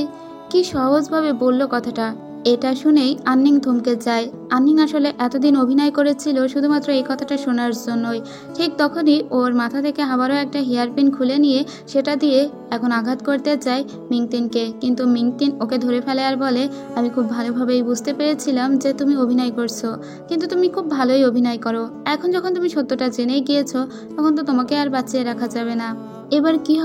কি সহজভাবে বলল কথাটা। এটা শুনেই আন্নিং থমকে যায়। আন্নিং আসলে এতদিন অভিনয় করেছিল শুধুমাত্র এই কথাটা শোনার জন্যই। ঠিক তখনই ওর মাথা থেকে আবারও একটা হেয়ারপিন খুলে নিয়ে সেটা দিয়ে এখন আঘাত করতে যায় মিংতিনকে, কিন্তু মিংতিন ওকে ধরে ফেলে আর বলে আমি খুব ভালোভাবেই বুঝতে পেরেছিলাম যে তুমি অভিনয় করছো, কিন্তু তুমি খুব ভালোই অভিনয় করো। এখন যখন তুমি সত্যটা জেনেই গিয়েছো তখন তো তোমাকে আর বাঁচিয়ে রাখা যাবে না। এবার কি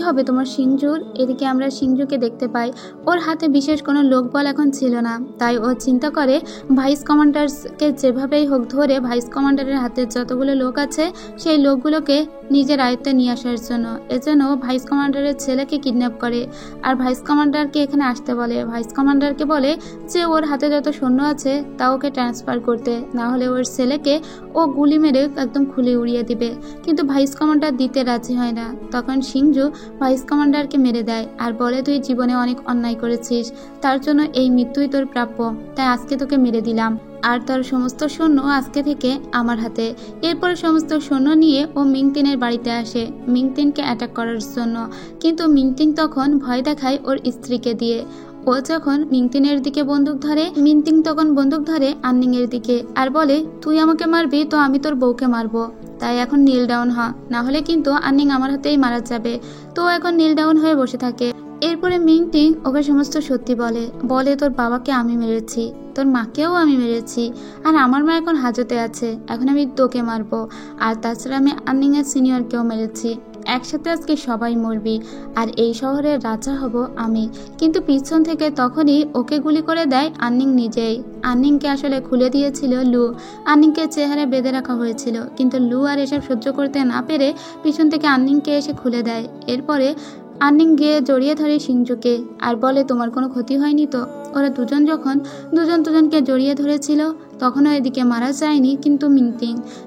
হবে তোমার সিংজুর। এদিকে আমরা সিংজুকে দেখতে পাই ওর হাতে বিশেষ কোনো লোকবল এখন ছিল না, তাই ও চিন্তা করে ভাইস কমান্ডারকে যেভাবেই হোক ধরে ভাইস কমান্ডারের হাতে যতগুলো লোক আছে সেই লোকগুলোকে নিজের আয়ত্তে নিয়ে আসার জন্য। এজন্য ভাইস কমান্ডারের ছেলেকে কিডন্যাপ করে আর ভাইস কমান্ডারকে এখানে আসতে বলে। ভাইস কমান্ডারকে বলে যে ওর হাতে যত সৈন্য আছে তা ওকে ট্রান্সফার করতে, না হলে ওর ছেলেকে ও গুলি মেরে একদম খুলে উড়িয়ে দিবে। কিন্তু ভাইস কমান্ডার দিতে রাজি হয় না। তখন সিংজু ভাইস কমান্ডারকে মেরে দেয় আর বলে তুই জীবনে অনেক অন্যায় করেছিস, তার জন্য এই মৃত্যুই তোর প্রাপ্য, তাই আজকে তোকে মেরে দিলাম, আর তার সমস্ত সৈন্য আজকে থেকে আমার হাতে। এরপরে সমস্ত সৈন্য নিয়ে ও মিংতিনের বাড়িতে আসে মিংতিনকে অ্যাটাক করার জন্য, কিন্তু মিংতিন তখন ভয় দেখায় ওর স্ত্রীকে দিয়ে। ও যখন মিংতিনের দিকে বন্দুক ধরে, মিংতিন তখন বন্দুক ধরে আন্নিং এর দিকে আর বলে তুই আমাকে মারবি তো আমি তোর বউকে মারবো, তাই এখন নীল ডাউন হ, না হলে কিন্তু আন্নিং আমার হাতেই মারা যাবে। তো এখন নীল ডাউন হয়ে বসে থাকে। এরপরে মিংতিন ওকে সমস্ত সত্যি বলে তোর বাবাকে আমি মেরেছি, তোর মাকেও আমি মেরেছি, আর আমার মা এখন হাজতে আছে, এখন আমি তোকে মারবো, আর তাছাড়া আমি আন্নিং এর সিনিয়রকেও মেরেছি, একসাথে আজকে সবাই মরবি, আর এই শহরের রাজা হব আমি। কিন্তু পিছন থেকে তখনই ওকে গুলি করে দেয় আন্নিং নিজেই। আন্নিংকে আসলে খুলে দিয়েছিল লু। আন্নিংকে চেহারা বেঁধে রাখা হয়েছিল, কিন্তু লু আর এসব সহ্য করতে না পেরে পিছন থেকে আন্নিংকে এসে খুলে দেয়। এরপরে আন্নিং গিয়ে জড়িয়ে ধরে সিংজুকে আর বলে তোমার কোনো ক্ষতি হয়নি তো। ওরা দুজন যখন দুজনকে জড়িয়ে ধরেছিল তখনও এদিকে মারা যায়নি, কিন্তু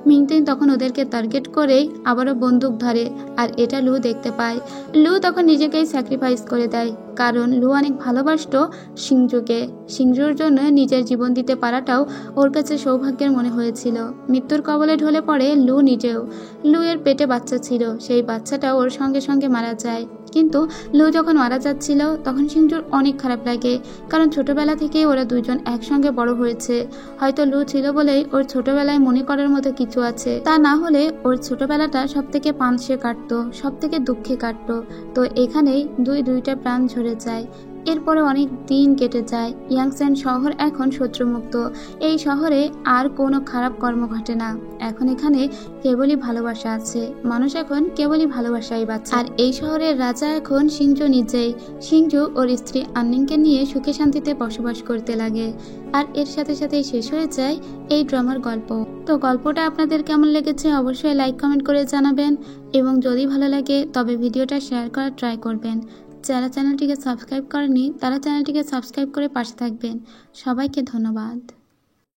মিংতিন তখন ওদেরকে টার্গেট করেই আবারও বন্দুক ধরে, আর এটা লু দেখতে পায়। লু তখন নিজেকেই স্যাক্রিফাইস করে দেয়, কারণ লু অনেক ভালোবাসতো সিংজুকে। সিংজুর জন্য নিজের জীবন দিতে পারাটাও ওর কাছে সৌভাগ্যের মনে হয়েছিল। মৃত্যুর কবলে ঢলে পড়ে লু নিজেও। লু এর পেটে বাচ্চা ছিল, সেই বাচ্চাটাও ওর সঙ্গে সঙ্গে মারা যায়। কিন্তু লু যখন মারা যাচ্ছিল তখন সিংজুর অনেক খারাপ লাগে, কারণ ছোটবেলা থেকেই ওরা দুজন একসঙ্গে বড় হয়েছে। হয়তো লু ছিল বলেই ওর ছোটবেলায় মনে করার মতো কিছু আছে, তা না হলে ওর ছোটবেলাটা সব থেকে পাঞ্চে কাটতো, সব থেকে দুঃখে কাটতো। তো এখানেই দুইটা প্রাণ ঝরে যায়। এরপরে অনেক দিন কেটে যায়। ইয়াংসেন শহর এখন শত্রুমুক্ত। এই শহরে আর কোনো খারাপ কর্ম ঘটে না। এখন এখানে কেবলই ভালোবাসা আছে। মানুষ এখন কেবলই ভালোবাসাই বাঁচে। আর এই শহরের রাজা এখন সিংজু নিজেই। সিংজু ওর স্ত্রী আন্নিংকে নিয়ে সুখে শান্তিতে বসবাস করতে লাগে। আর এর সাথে সাথেই শেষ হয়ে যায় এই ড্রামার গল্প। তো গল্পটা আপনাদের কেমন লেগেছে অবশ্যই লাইক কমেন্ট করে জানাবেন, এবং যদি ভালো লাগে তবে ভিডিওটা শেয়ার করার ট্রাই করবেন। যারা চ্যানেলটিকে সাবস্ক্রাইব করেনি তারা চ্যানেলটিকে সাবস্ক্রাইব করে পাশে থাকবেন। সবাইকে ধন্যবাদ।